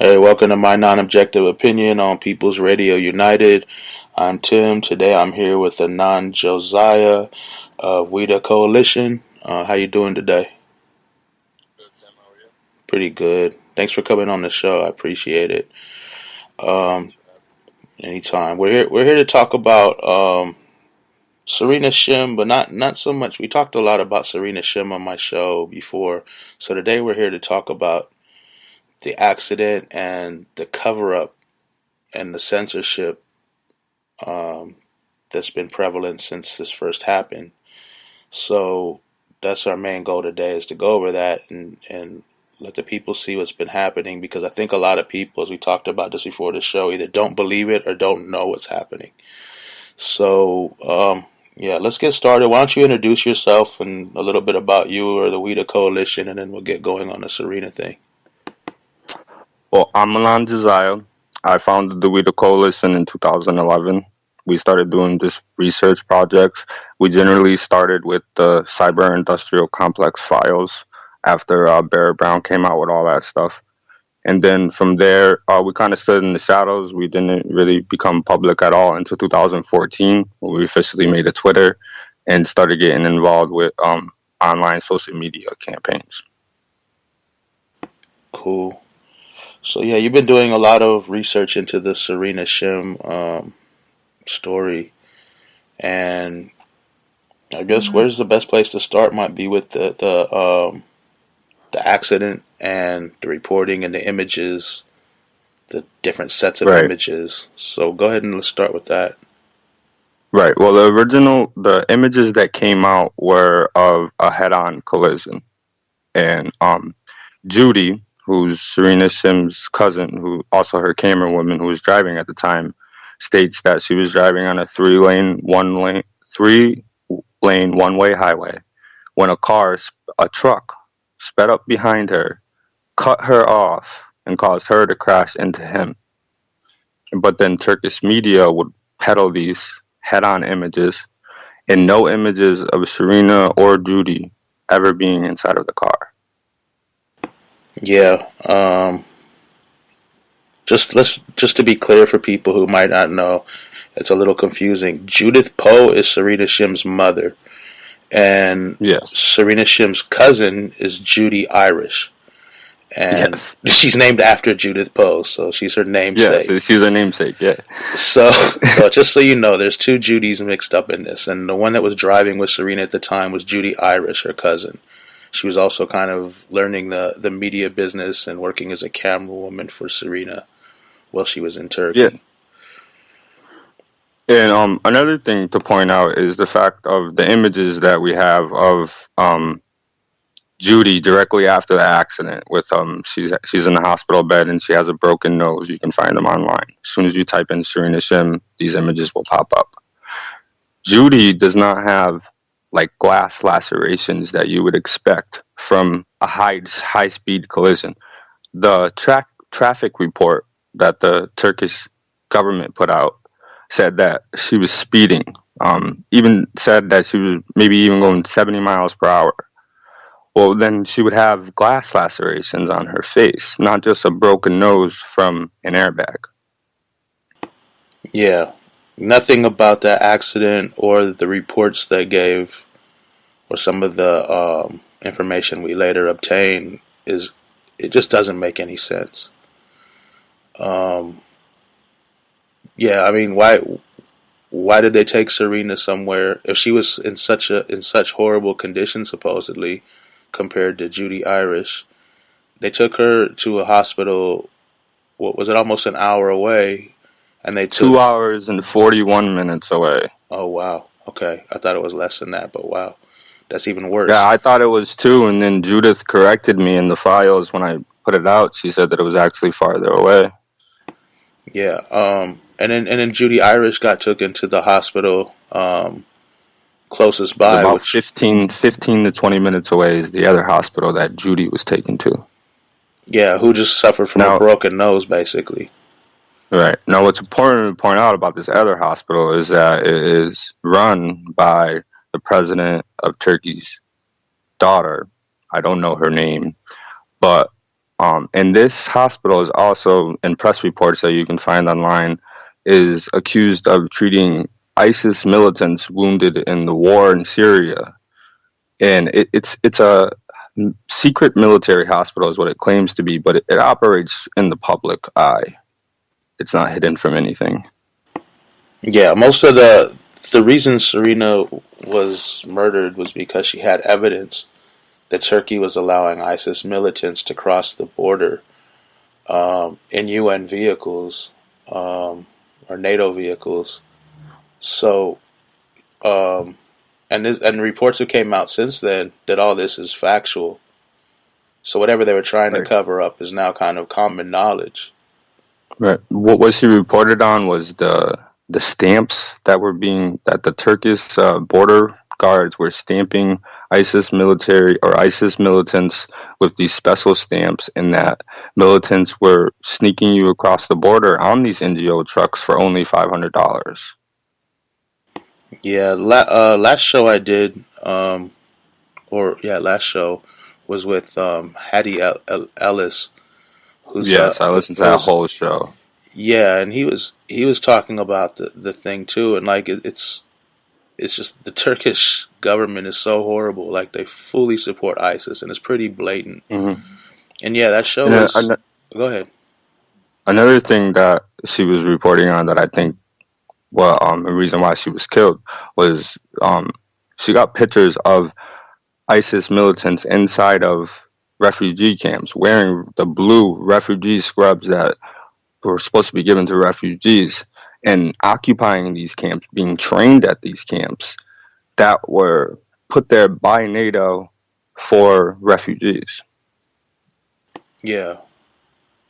Hey, welcome to my non-objective opinion on People's Radio United. I'm Tim. Today I'm here with Anon Joziah of WEDA Coalition. How you doing today? Good, Tim. How are you? Pretty good. Thanks for coming on the show. I appreciate it. Um, Thanks for having Anytime. We're here to talk about Serena Shim, but not so much. We talked a lot about Serena Shim on my show before, so today we're here to talk about the accident and the cover-up and the censorship um, that's been prevalent since this first happened. So that's our main goal today, is to go over that and let the people see what's been happening, because I think a lot of people, as we talked about this before the show, either don't believe it or don't know what's happening. So yeah, let's get started. Why don't you introduce yourself and a little bit about you or the WEDA Coalition, and then we'll get going on the Serena thing. Well, I'm Anon Joziah. I founded the WEDA Coalition in 2011. We started doing this research projects. We generally started with the cyber industrial complex files after Barrett Brown came out with all that stuff. And then from there, we kind of stood in the shadows. We didn't really become public at all until 2014, when we officially made a Twitter and started getting involved with online social media campaigns. Cool. So yeah, you've been doing a lot of research into the Serena Shim story, and I guess where's the best place to start might be with the accident and the reporting and the images, the different sets of Right. images. So go ahead and let's start with that. Right. Well, the images that came out were of a head-on collision, and Judy, who's Serena Shim's cousin, who also her camerawoman who was driving at the time, states that she was driving on a three lane one-way highway when a truck, sped up behind her, cut her off, and caused her to crash into him. But then Turkish media would peddle these head-on images, and no images of Serena or Judy ever being inside of the car. Yeah. Just to be clear for people who might not know, it's a little confusing. Judith Poe is Serena Shim's mother, and Yes. Serena Shim's cousin is Judy Irish, and Yes. she's named after Judith Poe, so she's her Yes, namesake. she's her namesake, yeah. So, so just so you know, there's two Judys mixed up in this, and the one that was driving with Serena at the time was Judy Irish, her cousin. She was also kind of learning the media business and working as a camera woman for Serena while she was in Yeah. Turkey. And another thing to point out is the fact of the images that we have of Judy directly after the accident with she's in the hospital bed and she has a broken nose. You can find them online. As soon as you type in Serena Shim, these images will pop up. Judy does not have like glass lacerations that you would expect from a high speed collision. The traffic report that the Turkish government put out said that she was speeding. Even said that she was maybe even going 70 miles per hour. Well, then she would have glass lacerations on her face, not just a broken nose from an airbag. Yeah, nothing about that accident or the reports they gave or some of the information we later obtained it just doesn't make any sense. Um, yeah, I mean, why did they take Serena somewhere if she was in such horrible condition supposedly compared to Judy Irish? They took her to a hospital. What was it? Almost an hour away, and they took. 2 hours and 41 minutes away. Oh wow. Okay, I thought it was less than that, but wow, that's even worse. Yeah, I thought it was 2, and then Judith corrected me in the files when I put it out. She said that it was actually farther away. Yeah. And then Judy Irish got taken to the hospital closest by, About which 15 to 20 minutes away is the other hospital that Judy was taken to. yeah, who just suffered from a Now, broken nose basically. right. Now, what's important to point out about this other hospital is that it is run by the president of Turkey's daughter. I don't know her name, but And this hospital is also, in press reports that you can find online, is accused of treating ISIS militants wounded in the war in Syria. And it's a secret military hospital is what it claims to be, but it operates in the public eye. It's not hidden from anything. Yeah, most of the reason Serena was murdered was because she had evidence that Turkey was allowing ISIS militants to cross the border in UN vehicles or NATO vehicles. So, and reports have came out since then that all this is factual. So whatever they were trying to cover up is now kind of common knowledge. Right. What she reported on was the stamps that the Turkish border guards were stamping ISIS military or ISIS militants with these special stamps, and that militants were sneaking you across the border on these NGO trucks for only $500. Yeah, last show I did, last show was with Hattie Ellis, who's Yes, I listened to that whole show. Yeah, and he was talking about the thing too, and like it's just the Turkish government is so horrible. Like they fully support ISIS, and it's pretty blatant. Mm-hmm. And yeah, that show is. Go ahead. Another thing that she was reporting on that I think, the reason why she was killed was she got pictures of ISIS militants inside of refugee camps wearing the blue refugee scrubs that were supposed to be given to refugees and occupying these camps, being trained at these camps that were put there by NATO for refugees. Yeah.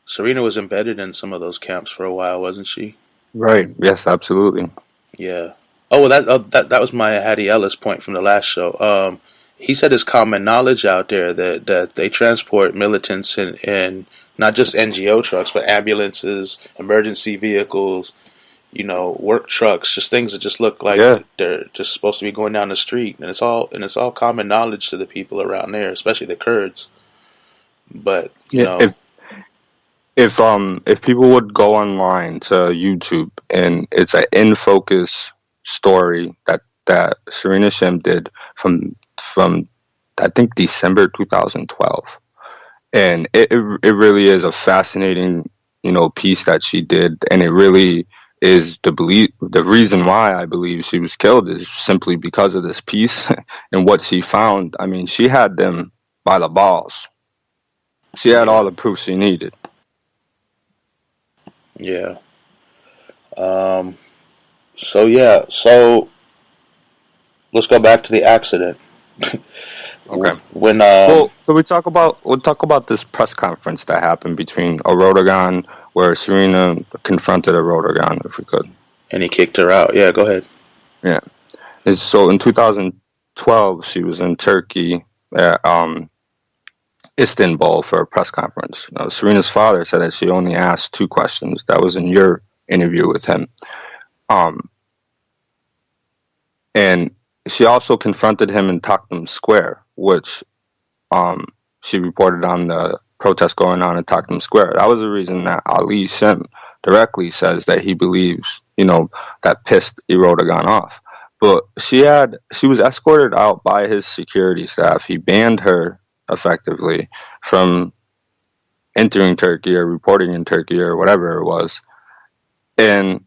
Serena was embedded in some of those camps for a while, wasn't she? Right. Yes, absolutely. Yeah. Oh, well, that was my Hattie Ellis point from the last show. He said it's common knowledge out there that they transport militants in not just NGO trucks, but ambulances, emergency vehicles, work trucks, just things that just look like they're just supposed to be going down the street, and it's all common knowledge to the people around there, especially the Kurds. But if people would go online to YouTube, and it's an in focus story that Serena Shim did from I think December 2012, and it really is a fascinating piece that she did, and it really is the reason why I believe she was killed is simply because of this piece and what she found. I mean, she had them by the balls. She had all the proof she needed. Yeah. So let's go back to the accident. Okay. When so we'll talk about this press conference that happened between Erdogan, where Serena confronted Erdogan, if we could. And he kicked her out. Yeah, go ahead. Yeah. And so in 2012, she was in Turkey, Istanbul, for a press conference. Now, Serena's father said that she only asked 2 questions. That was in your interview with him. And she also confronted him in Taksim Square, which she reported on the protest going on in Taksim Square. That was the reason that Ali Shim directly says that he believes, that pissed Erdogan off. But she was escorted out by his security staff. He banned her effectively from entering Turkey or reporting in Turkey or whatever it was. And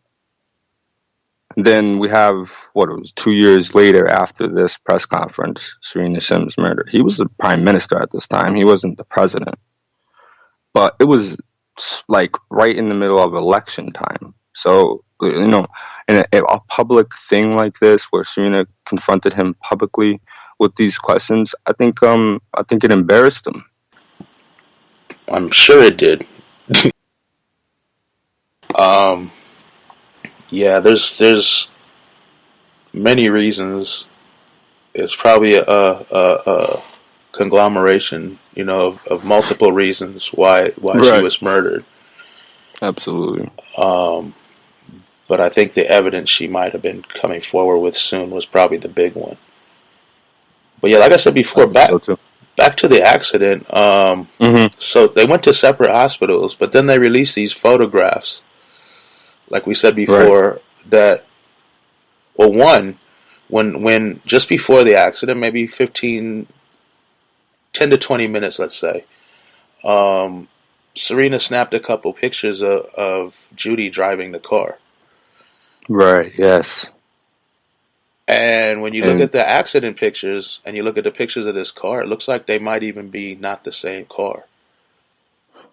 then we have, 2 years later after this press conference, Serena Shim's murder. He was the prime minister at this time. He wasn't the president. But it was like right in the middle of election time. So, in a public thing like this where Serena confronted him publicly with these questions, I think it embarrassed him. I'm sure it did. Yeah, there's many reasons. It's probably a conglomeration, of multiple reasons why she was murdered. Absolutely. But I think the evidence she might have been coming forward with soon was probably the big one. But yeah, like I said before, back back to the accident. So they went to separate hospitals, but then they released these photographs, like we said Right. before, that, well, one, when just before the accident, maybe 10 to 20 minutes, let's say, um, Serena snapped a couple pictures of Judy driving the car. Right. Yes. And when you look And at the accident pictures and you look at the pictures of this car, it looks like they might even be not the same car.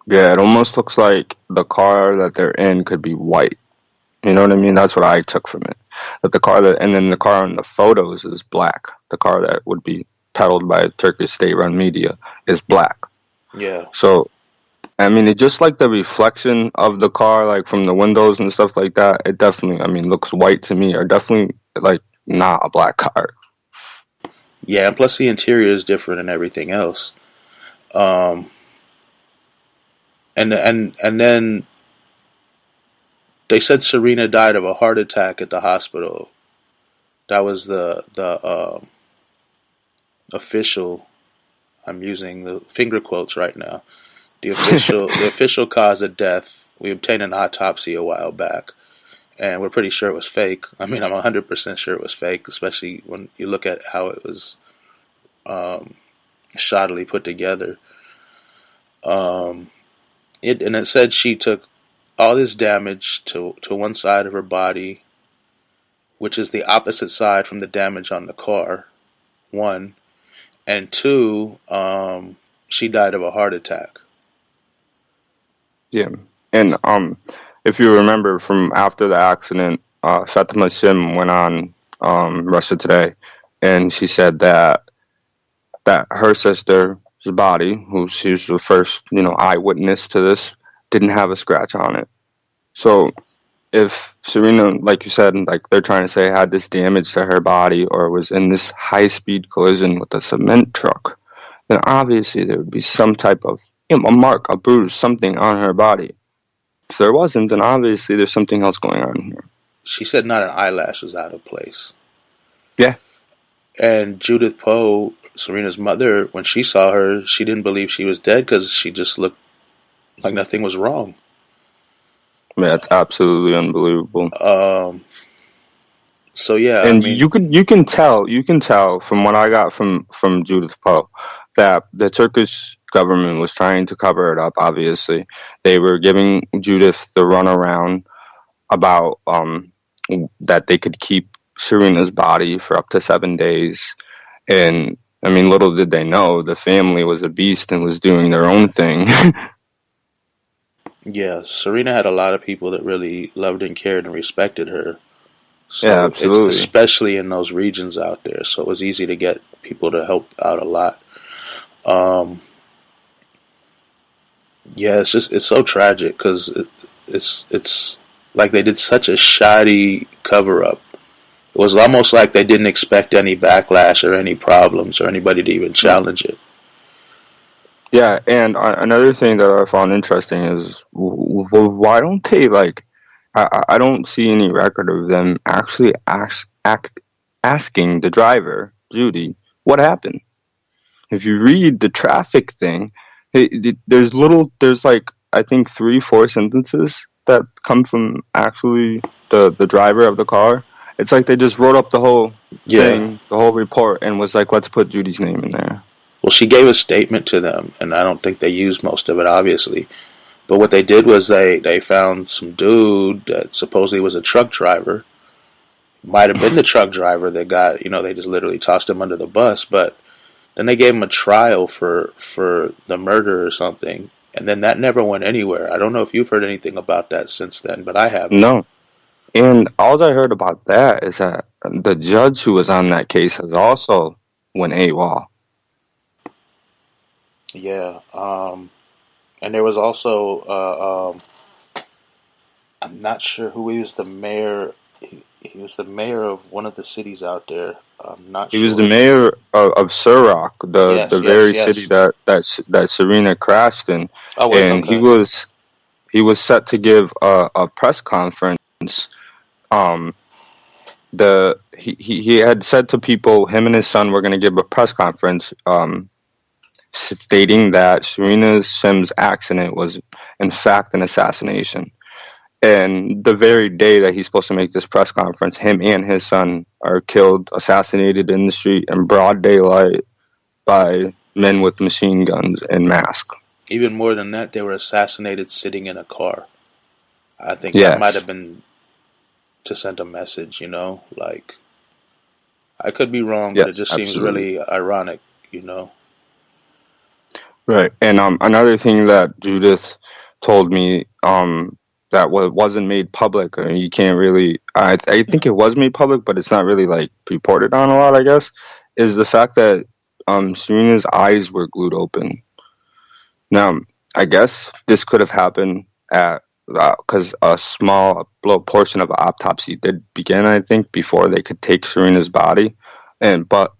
yeah, it almost looks like the car that they're in could be white. You know what I mean? That's what I took from it. That the car and then the car in the photos is black. The car that would be peddled by Turkish state-run media is black. Yeah. So, I mean, it just like the reflection of the car, like from the windows and stuff like that, it definitely, I mean, looks white to me, or definitely like not a black car. Yeah, and plus the interior is different and everything else. Um, and then they said Serena died of a heart attack at the hospital. That was the official. I'm using the finger quotes right now. The official cause of death. We obtained an autopsy a while back, and we're pretty sure it was fake. I mean, I'm 100% sure it was fake, especially when you look at how it was shoddily put together. Um, it said she took all this damage to one side of her body, which is the opposite side from the damage on the car. One, and two, she died of a heart attack. Yeah. And if you remember from after the accident, Fatima Shim went on Russia Today, and she said that her sister's body, who she was the first, eyewitness to this, didn't have a scratch on it. So if Serena, like you said, like they're trying to say, had this damage to her body or was in this high-speed collision with a cement truck, then obviously there would be some type of a mark, a bruise, something on her body. If there wasn't, then obviously there's something else going on here. She said not an eyelash was out of place. Yeah. And Judith Poe, Serena's mother, when she saw her, she didn't believe she was dead because she just looked like nothing was wrong. Yeah, it's absolutely unbelievable. So yeah, and I mean, you can tell from what I got from Judith Poe that the Turkish government was trying to cover it up. Obviously, they were giving Judith the runaround about that they could keep Serena's body for up to 7 days, and I mean, little did they know the family was a beast and was doing their own thing. yeah, Serena had a lot of people that really loved and cared and respected her. So Yeah, it's absolutely. especially in those regions out there. So it was easy to get people to help out a lot. Yeah, it's so tragic because it's like they did such a shoddy cover up. It was almost like they didn't expect any backlash or any problems or anybody to even challenge it. Yeah, and another thing that I found interesting is why don't they like? I don't see any record of them actually asking the driver, Judy, what happened. If you read the traffic thing, there's like I think 3-4 sentences that come from actually the driver of the car. It's like they just wrote up the whole thing, the whole report, and was like, let's put Judy's name in there. Well, she gave a statement to them, and I don't think they used most of it, obviously. But what they did was they found some dude that supposedly was a truck driver. Might have been the truck driver that got, they just literally tossed him under the bus. But then they gave him a trial for the murder or something. And then that never went anywhere. I don't know if you've heard anything about that since then, but I haven't. No. And all I heard about that is that the judge who was on that case has also went AWOL. Yeah. And there was also, I'm not sure who he was the mayor. He was the mayor of one of the cities out there. I'm not sure. He was the mayor of Surak, the very city that Serena crashed in. Oh, wait, and okay. he was set to give a press conference. He had said to people, him and his son were going to give a press conference stating that Serena Shim's accident was in fact an assassination. And the very day that he's supposed to make this press conference, him and his son are killed, assassinated in the street in broad daylight by men with machine guns and masks. Even more than that, they were assassinated sitting in a car. I think Yes. that might have been to send a message, you know? Like, I could be wrong, but it Yes, just seems absolutely. really ironic, you know? Right. And another thing that Judith told me that wasn't made public, or you can't really, I think it was made public, but it's not really like reported on a lot, I guess, is the fact that Serena's eyes were glued open. Now, I guess this could have happened at because a small portion of the autopsy did begin, I think, before they could take Serena's body. But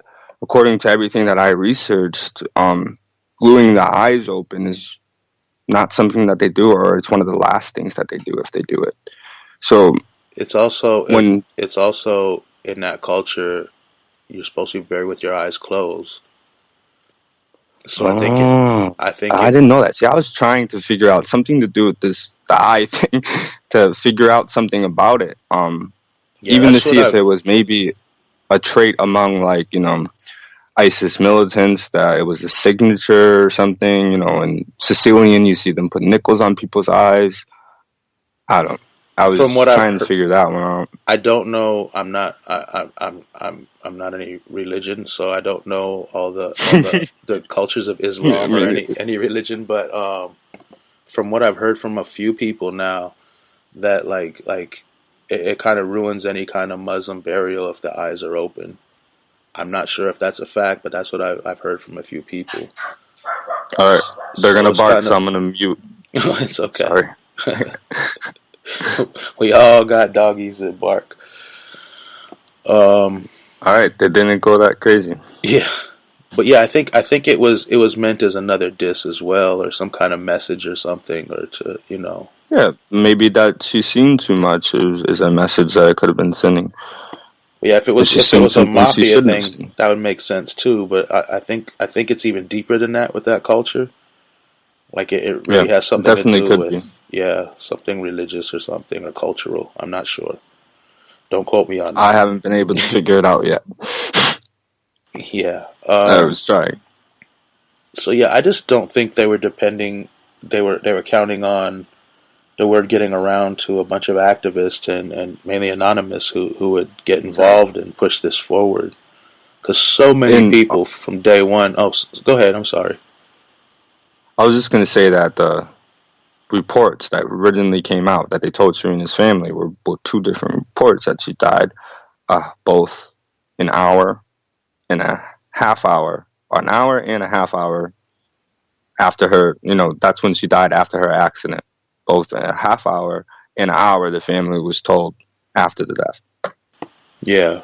according to everything that I researched, gluing the eyes open is not something that they do, or it's one of the last things that they do if they do it. So It's also when it's also in that culture, you're supposed to be buried with your eyes closed. So I didn't know that. See, I was trying to figure out something to do with the eye thing to figure out something about it. Yeah, Even to that's see what if it was maybe a trait among, like, ISIS militants, that it was a signature or something. In Sicilian, you see them put nickels on people's eyes. I was from what I've trying to heard, figure that one out. I don't know. I'm not any religion, so I don't know all the cultures of Islam or any religion. But from what I've heard from a few people now, that it kind of ruins any kind of Muslim burial if the eyes are open. I'm not sure if that's a fact, but that's what I've heard from a few people. All right, they're So gonna it's bark, kind so of I'm gonna mute. it's okay. Sorry. We all got doggies that bark. All right, they didn't go that crazy. Yeah, but yeah, I think it was meant as another diss as well, or some kind of message or something, or to Yeah, maybe that she's seen too much is a message that I could have been sending. Yeah, if it She's was seen a something she mafia shouldn't have thing, seen. that would make sense too. But I think it's even deeper than that with that culture. Like it really has It something to definitely do could be. with something religious or something or cultural. I'm not sure. Don't quote me on I that. haven't been able to figure it out yet. Yeah. I was trying. So yeah, I just don't think they were depending. They were counting on the word getting around to a bunch of activists and mainly anonymous who would get involved and push this forward. Because so many people from day one. Oh, go ahead. I'm sorry. I was just going to say that the reports that originally came out that they told Serena's family were two different reports, that she died both an hour and a half hour, or an hour and a half hour after her, that's when she died, after her accident. Both a half hour and an hour, the family was told, after the death. Yeah.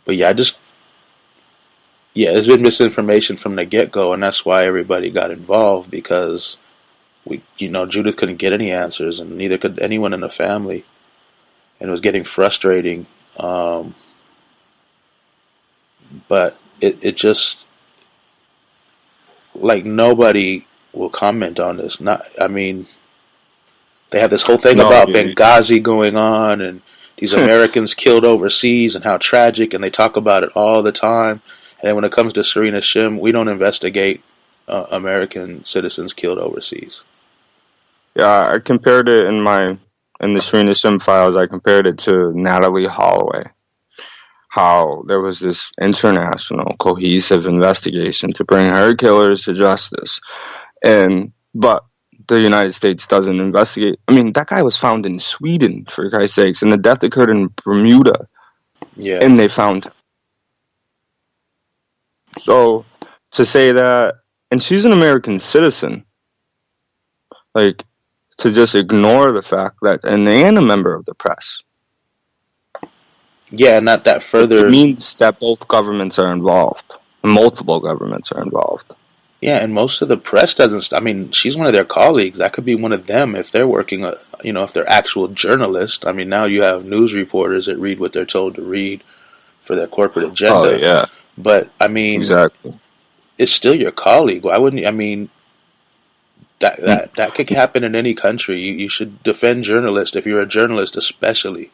But yeah, there's been misinformation from the get-go, and that's why everybody got involved, because Judith couldn't get any answers, and neither could anyone in the family, and it was getting frustrating. But it just, like, nobody will comment on this. They have this whole thing about Benghazi going on, and these Americans killed overseas, and how tragic, and they talk about it all the time. And then when it comes to Serena Shim, we don't investigate American citizens killed overseas. Yeah, I compared it in the Serena Shim files. I compared it to Natalie Holloway. How there was this international cohesive investigation to bring her killers to justice, but the United States doesn't investigate. I mean, that guy was found in Sweden, for Christ's sakes, and the death occurred in Bermuda. Yeah, and they found him. So to say that, and she's an American citizen, like, to just ignore the fact that, and a member of the press. Yeah, not that further. It means that both governments are involved. Multiple governments are involved. Yeah, and most of the press doesn't. I mean, she's one of their colleagues. That could be one of them if they're working, if they're actual journalists. I mean, now you have news reporters that read what they're told to read for their corporate agenda. Oh, yeah. But, I mean, exactly. it's still your colleague. Why wouldn't you? I mean, that could happen in any country. You should defend journalists if you're a journalist, especially.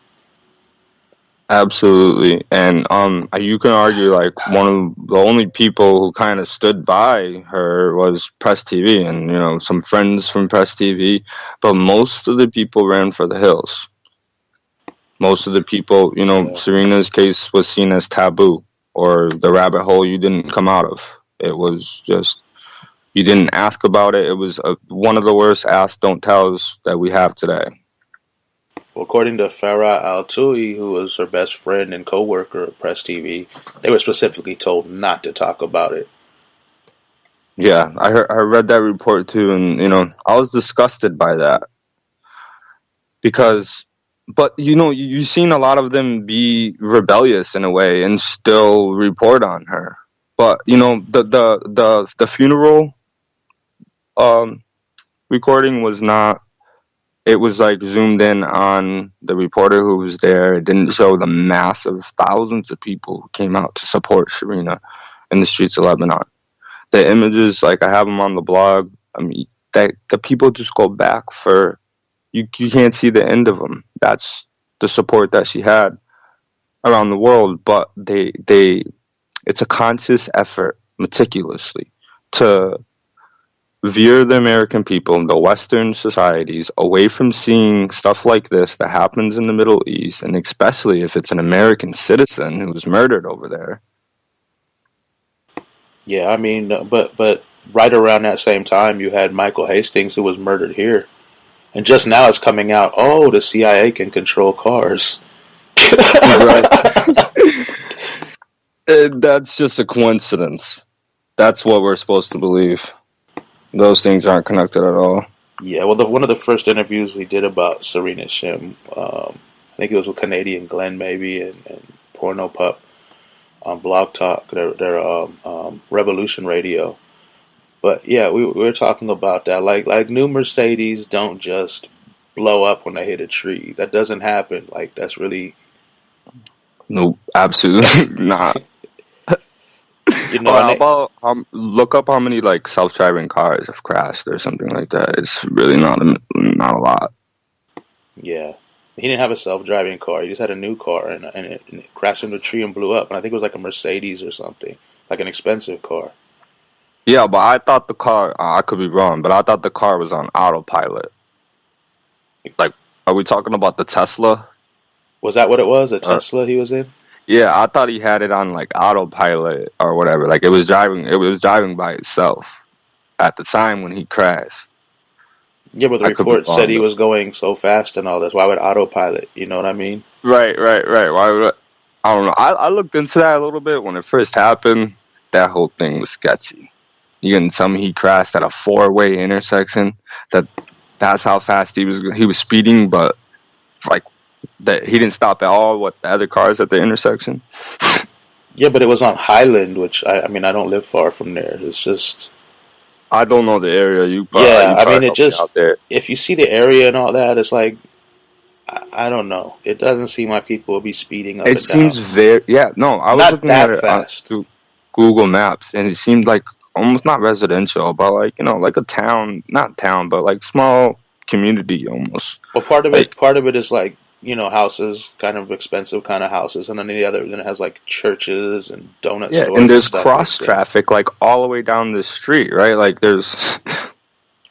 Absolutely. And you can argue like one of the only people who kind of stood by her was Press TV and, you know, some friends from Press TV, but most of the people ran for the hills. Most of the people, you know, Serena's case was seen as taboo, or the rabbit hole you didn't come out of. It was just, you didn't ask about it. It was one of the worst ask don't tells that we have today. Well, according to Farah Al-Tui, who was her best friend and co-worker at Press TV, they were specifically told not to talk about it. Yeah, I read that report too, and, you know, I was disgusted by that. Because, but, you know, you've seen a lot of them be rebellious in a way and still report on her. But, you know, the funeral recording was not, it was like zoomed in on the reporter who was there. It didn't show the massive thousands of people who came out to support Serena in the streets of Lebanon. The images, like I have them on the blog, I mean, the people just go back for, you can't see the end of them. That's the support that she had around the world, but it's a conscious effort, meticulously, to veer the American people, the Western societies, away from seeing stuff like this that happens in the Middle East, and especially if it's an American citizen who was murdered over there. Yeah, I mean, but right around that same time, you had Michael Hastings, who was murdered here. And just now it's coming out, oh, the CIA can control cars. Right. That's just a coincidence. That's what we're supposed to believe. Those things aren't connected at all. Yeah, well, one of the first interviews we did about Serena Shim, I think it was with Canadian Glenn maybe and Porno Pup on Blog Talk, their Revolution Radio. But yeah, we were talking about that. Like new Mercedes don't just blow up when they hit a tree. That doesn't happen. Like that's really no, absolutely not. You know, how about look up how many like self-driving cars have crashed or something like that. It's really not a lot. Yeah, he didn't have a self-driving car. He just had a new car, and it crashed into a tree and blew up. And I think it was like a Mercedes or something, like an expensive car. Yeah, but I thought the car, I could be wrong, but I thought the car was on autopilot. Like, are we talking about the Tesla? Was that what it was, the Tesla he was in? Yeah, I thought he had it on, like, autopilot or whatever. Like, it was driving by itself at the time when he crashed. Yeah, but the report said he was going so fast and all this. Why would autopilot? You know what I mean? Right. Why would I don't know. I looked into that a little bit when it first happened. That whole thing was sketchy. You can tell me he crashed at a 4-way intersection. That's how fast he was speeding, but like that he didn't stop at all. What the other cars at the intersection? Yeah, but it was on Highland, which I mean I don't live far from there. It's just I don't know the area. I mean it just if you see the area and all that, it's like I don't know. It doesn't seem like people will be speeding up. It seems very I was not looking that at fast. It through Google Maps, and it seemed like almost not residential, but like, you know, like a town, not town, but like small community almost. Well, part of it is like, you know, houses, kind of expensive kind of houses, and then then it has like churches and donut stores. Yeah, and there's cross traffic like all the way down the street, right? Like there's.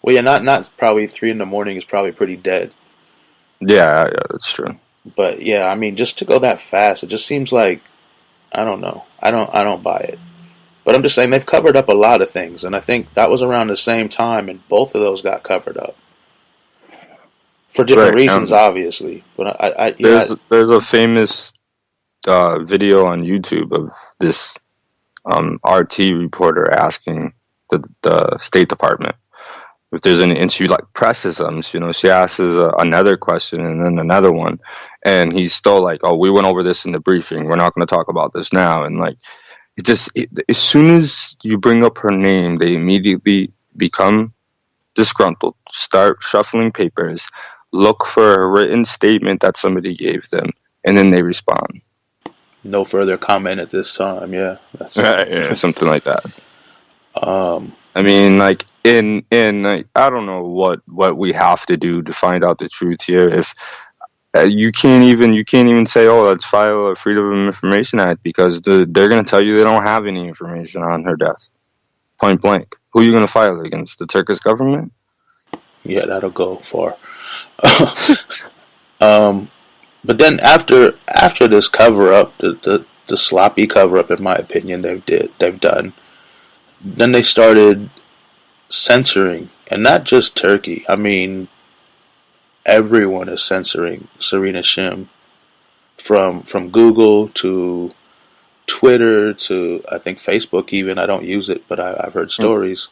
Well, yeah, not probably 3 a.m. is probably pretty dead. Yeah, that's true. But yeah, I mean, just to go that fast, it just seems like I don't know. I don't buy it. But I'm just saying they've covered up a lot of things, and I think that was around the same time, and both of those got covered up for different reasons, obviously. But there's a famous video on YouTube of this RT reporter asking the State Department if there's any, and she like presses them. You know, she asks another question and then another one, and he's still like, "Oh, we went over this in the briefing. We're not going to talk about this now." And like. As soon as you bring up her name, they immediately become disgruntled, start shuffling papers, look for a written statement that somebody gave them, and then they respond. No further comment at this time, yeah. Right, yeah, something like that. I mean, like like, I don't know what we have to do to find out the truth here. If you can't even say, oh, let's file a Freedom of Information Act, because they're going to tell you they don't have any information on her death, point blank. Who are you going to file against? The Turkish government? Yeah, that'll go far. But then after this cover up, the sloppy cover up, in my opinion, they've done. Then they started censoring, and not just Turkey. I mean, everyone is censoring Serena Shim, from Google to Twitter to, I think, Facebook even. I don't use it, but I've heard stories.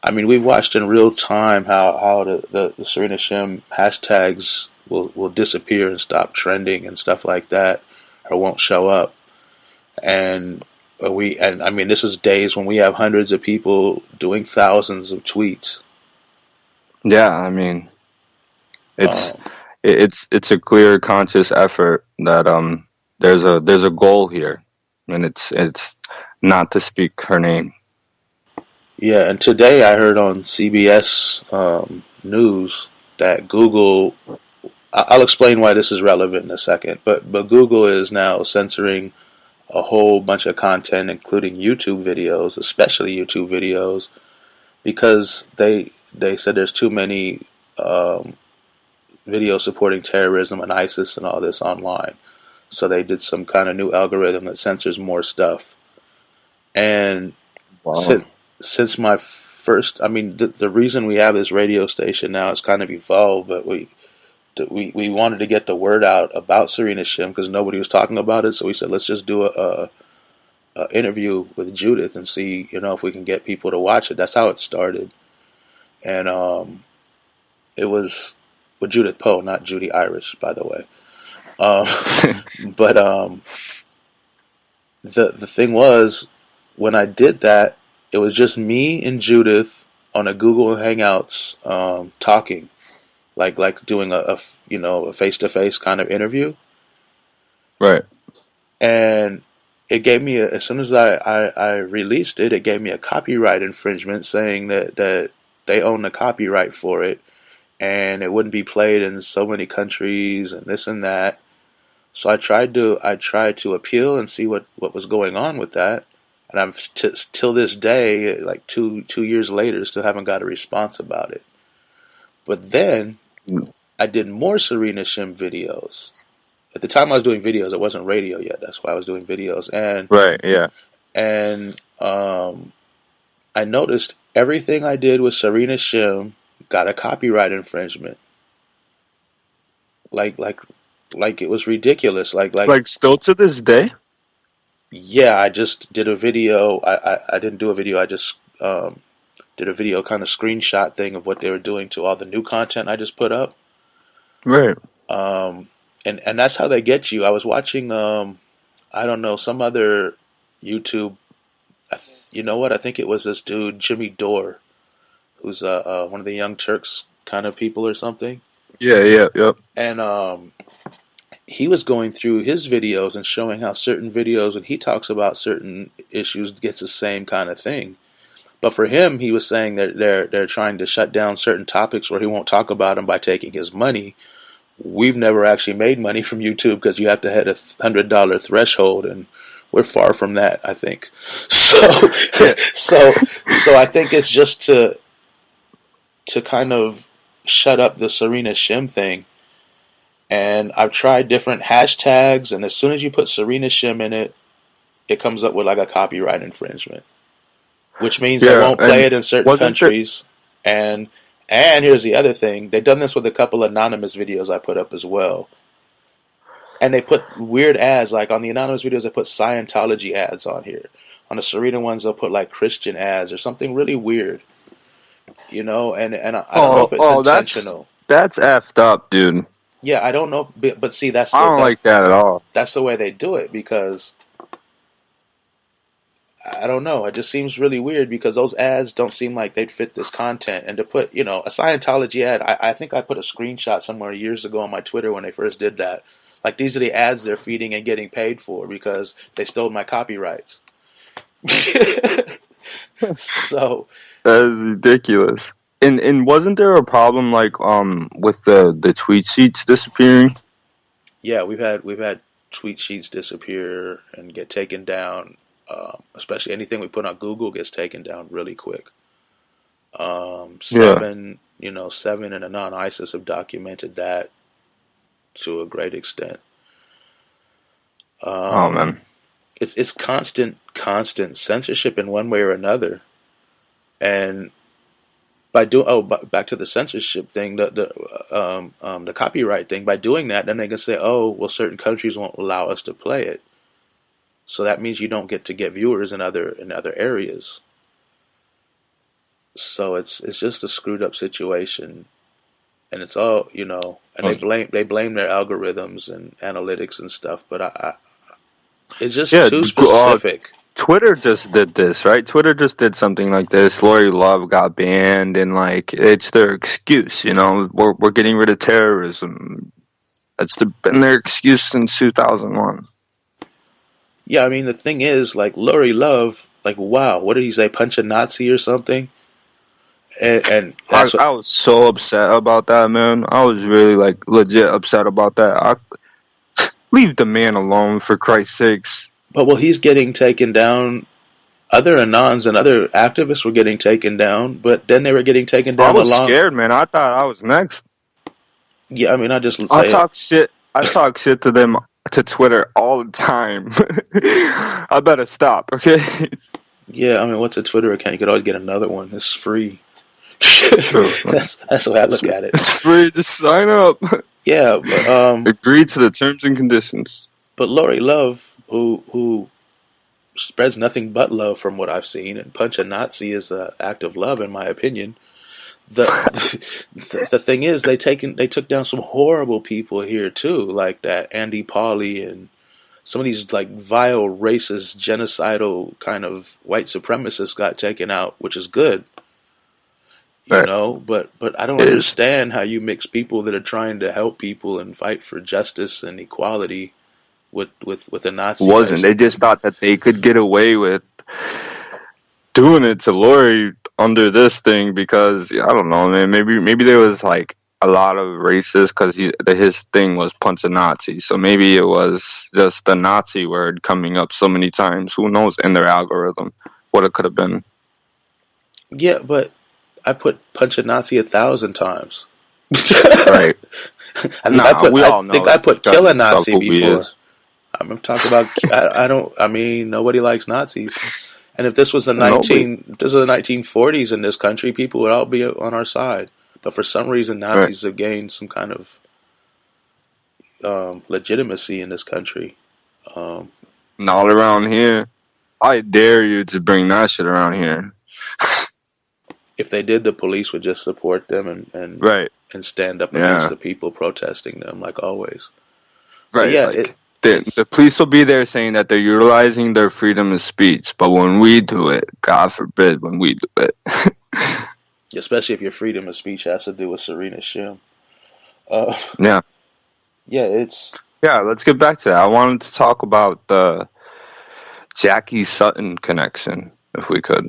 I mean, we've watched in real time how the Serena Shim hashtags will disappear and stop trending and stuff like that, or won't show up. And I mean, this is days when we have hundreds of people doing thousands of tweets. Yeah, I mean, it's it's a clear, conscious effort that there's a goal here, and it's not to speak her name. Yeah, and today I heard on CBS News that Google. I'll explain why this is relevant in a second, but Google is now censoring a whole bunch of content, including YouTube videos, especially YouTube videos, because they said there's too many videos supporting terrorism and ISIS and all this online. So they did some kind of new algorithm that censors more stuff. And Wow. since my first, I mean, the reason we have this radio station now has kind of evolved, but we wanted to get the word out about Serena Shim because nobody was talking about it. So we said, let's just do a interview with Judith and see, if we can get people to watch it. That's how it started. And it was with Judith Poe, not Judy Irish, by the way. But the thing was, when I did that, it was just me and Judith on a Google Hangouts talking, like doing a face-to-face kind of interview. Right. And it gave me as soon as I released it, it gave me a copyright infringement saying that they own the copyright for it, and it wouldn't be played in so many countries and this and that. So I tried to appeal and see what was going on with that, and I'm till this day, like two years later, still haven't got a response about it. But then I did more Serena Shim videos. At the time I was doing videos, it wasn't radio yet. That's why I was doing videos, Right. Yeah. and I noticed everything I did with Serena Shim got a copyright infringement. Like it was ridiculous. Like still to this day. Yeah, I just did a video. I didn't do a video. I just did a video kind of screenshot thing of what they were doing to all the new content I just put up. Right. And that's how they get you. I was watching I don't know, some other YouTube. You know what? I think it was this dude Jimmy Dore, who's one of the Young Turks kind of people or something. Yeah. Yeah. Yep. And he was going through his videos and showing how certain videos, when he talks about certain issues, gets the same kind of thing. But for him, he was saying that they're trying to shut down certain topics where he won't talk about them by taking his money. We've never actually made money from YouTube because you have to hit $100 threshold, and we're far from that, I think. So I think it's just to kind of shut up the Serena Shim thing. And I've tried different hashtags, and as soon as you put Serena Shim in it, it comes up with like a copyright infringement, which means they won't play it in certain countries. And here's the other thing. They've done this with a couple anonymous videos I put up as well. And they put weird ads, like on the anonymous videos, they put Scientology ads on here. On the Serena ones, they'll put like Christian ads or something really weird. And I don't know if it's intentional. That's effed up, dude. Yeah, I don't know, but see, I don't like that at all. That's the way they do it, because I don't know. It just seems really weird because those ads don't seem like they'd fit this content. And to put, a Scientology ad, I think I put a screenshot somewhere years ago on my Twitter when they first did that. Like, these are the ads they're feeding and getting paid for because they stole my copyrights. So That is ridiculous. And wasn't there a problem like with the tweet sheets disappearing? yeah, we've had tweet sheets disappear and get taken down. Especially anything we put on Google gets taken down really quick. Yeah. Seven and Anon ISIS have documented that to a great extent. Oh Um, man. it's constant censorship in one way or another. And back to the censorship thing, the copyright thing. By doing that, then they can say, oh, well, certain countries won't allow us to play it, so that means you don't get to get viewers in other areas. So it's just a screwed up situation, and it's all and Oh, they blame their algorithms and analytics and stuff, but it's just yeah. too specific. Twitter just did this, right? Twitter just did something like this. Lori Love got banned, and like it's their excuse. We're getting rid of terrorism. Been their excuse since 2001. Yeah, I mean the thing is, like Lori Love, like wow, what did he say? Punch a Nazi or something? And I that's what. I was so upset about that, man. I was really like legit upset about that. Leave the man alone, for Christ's sakes. But well, he's getting taken down. Other Anons and other activists were getting taken down, but then they were getting taken I down was along. scared, man. I thought I was next. Yeah, I mean, I just I say it. talk shit. I talk shit to them to Twitter all the time. I better stop, okay? Yeah, I mean, what's a Twitter account? You could always get another one. It's free. True. That's the way I look at it. It's free. Just sign up. Yeah, but Agree to the terms and conditions. Lori Love, who spreads nothing but love from what I've seen, and Punch a Nazi is an act of love, in my opinion. The the thing is, they took down some horrible people here too, like that Andy Pauley and some of these like vile, racist, genocidal kind of white supremacists got taken out, which is good, Right. But I don't It is. understand how you mix people that are trying to help people and fight for justice and equality with a Nazi. Wasn't. They just thought that they could get away with doing it to Lori under this thing because I don't know, man. Maybe there was like a lot of racists because his thing was punch a Nazi, so maybe it was just the Nazi word coming up so many times. Who knows in their algorithm what it could have been? Yeah, but I put punch a Nazi 1,000 times. Right? We all know I it's put because kill a of Nazi who he before. is. I'm talking about. I don't. I mean, nobody likes Nazis. And if this was the Nobody. if this was the 1940s in this country, people would all be on our side. But for some reason, Right. Nazis have gained some kind of legitimacy in this country. Um, Not around here. I dare you to bring that shit around here. if they did, the police would just support them Right. and stand up Yeah. against the people protesting them, like always. But Right. yeah, Like it's the police will be there saying that they're utilizing their freedom of speech, but when we do it, God forbid, when we do it. especially if your freedom of speech has to do with Serena Shim. Uh, Yeah. yeah, it's Yeah, let's get back to that. I wanted to talk about the Jackie Sutton connection, if we could.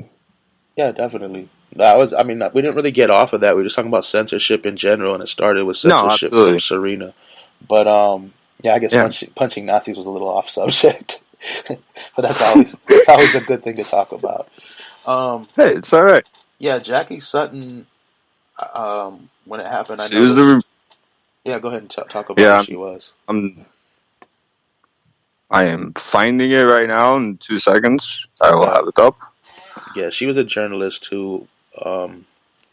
yeah, definitely. I mean, we didn't really get off of that. We were just talking about censorship in general, and it started with No, censorship from absolutely. Serena. But yeah, I guess Yeah. punching Nazis was a little off subject, but that's always a good thing to talk about. Hey, it's all right. Yeah, Jackie Sutton. When it happened, I She was noticed. Yeah, go ahead and talk about Yeah, who she was. I am finding it right now in 2 seconds. I will Okay. have it up. Yeah, she was a journalist who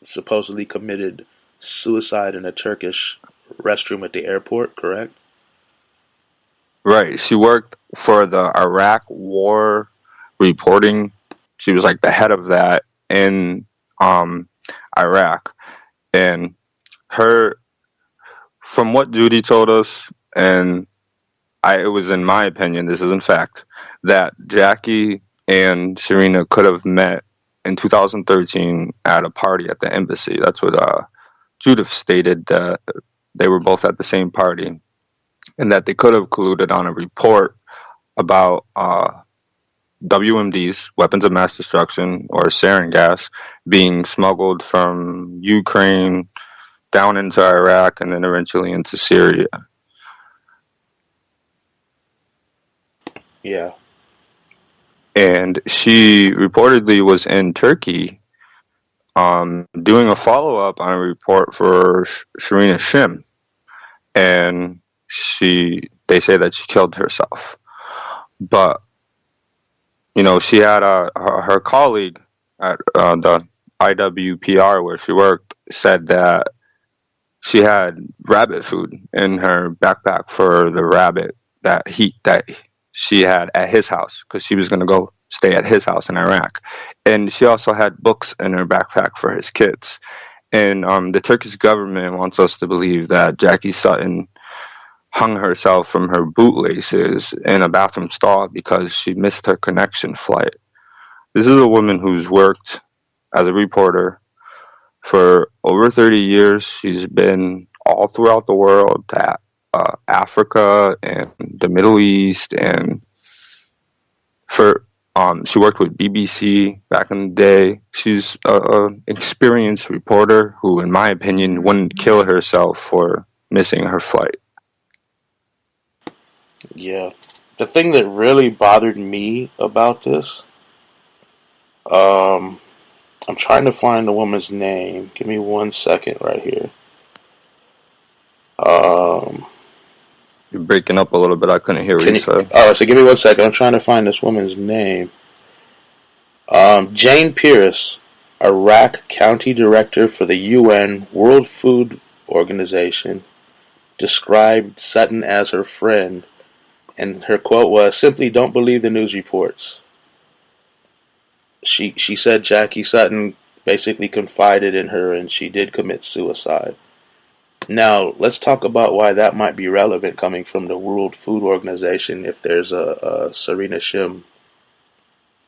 supposedly committed suicide in a Turkish restroom at the airport. Correct? Right. She worked for the Iraq War Reporting. She was like the head of that in Iraq. And her, from what Judy told us, and it was in my opinion, this is in fact, that Jackie and Serena could have met in 2013 at a party at the embassy. That's what Judith stated, that they were both at the same party and that they could have colluded on a report about WMDs, weapons of mass destruction, or sarin gas, being smuggled from Ukraine down into Iraq and then eventually into Syria. Yeah. And she reportedly was in Turkey doing a follow-up on a report for Serena Shim. And they say that she killed herself. But, she had her colleague at the IWPR where she worked said that she had rabbit food in her backpack for the rabbit that she had at his house because she was going to go stay at his house in Iraq. And she also had books in her backpack for his kids. And the Turkish government wants us to believe that Jackie Sutton hung herself from her bootlaces in a bathroom stall because she missed her connection flight. This is a woman who's worked as a reporter for over 30 years. She's been all throughout the world, to Africa and the Middle East, and she worked with BBC back in the day. She's an experienced reporter who, in my opinion, wouldn't kill herself for missing her flight. Yeah. The thing that really bothered me about this, I'm trying to find the woman's name. Give me 1 second right here. You're breaking up a little bit. I couldn't hear what you said. So give me 1 second. I'm trying to find this woman's name. Jane Pierce, Iraq County Director for the UN World Food Organization, described Sutton as her friend, and her quote was, "Simply don't believe the news reports." She said Jackie Sutton basically confided in her and she did commit suicide. Now, let's talk about why that might be relevant coming from the World Food Organization if there's a Serena Shim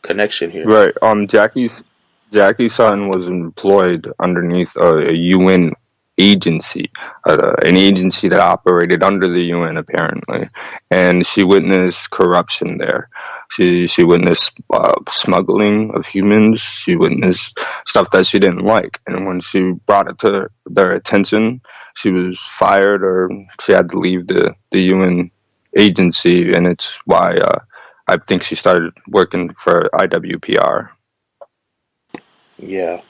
connection here. Right. Jackie Sutton was employed underneath a UN agency, an agency that operated under the UN apparently, and she witnessed corruption there. She witnessed smuggling of humans. She witnessed stuff that she didn't like, and when she brought it to their attention, she was fired or she had to leave the UN agency, and it's why I think she started working for IWPR. Yeah.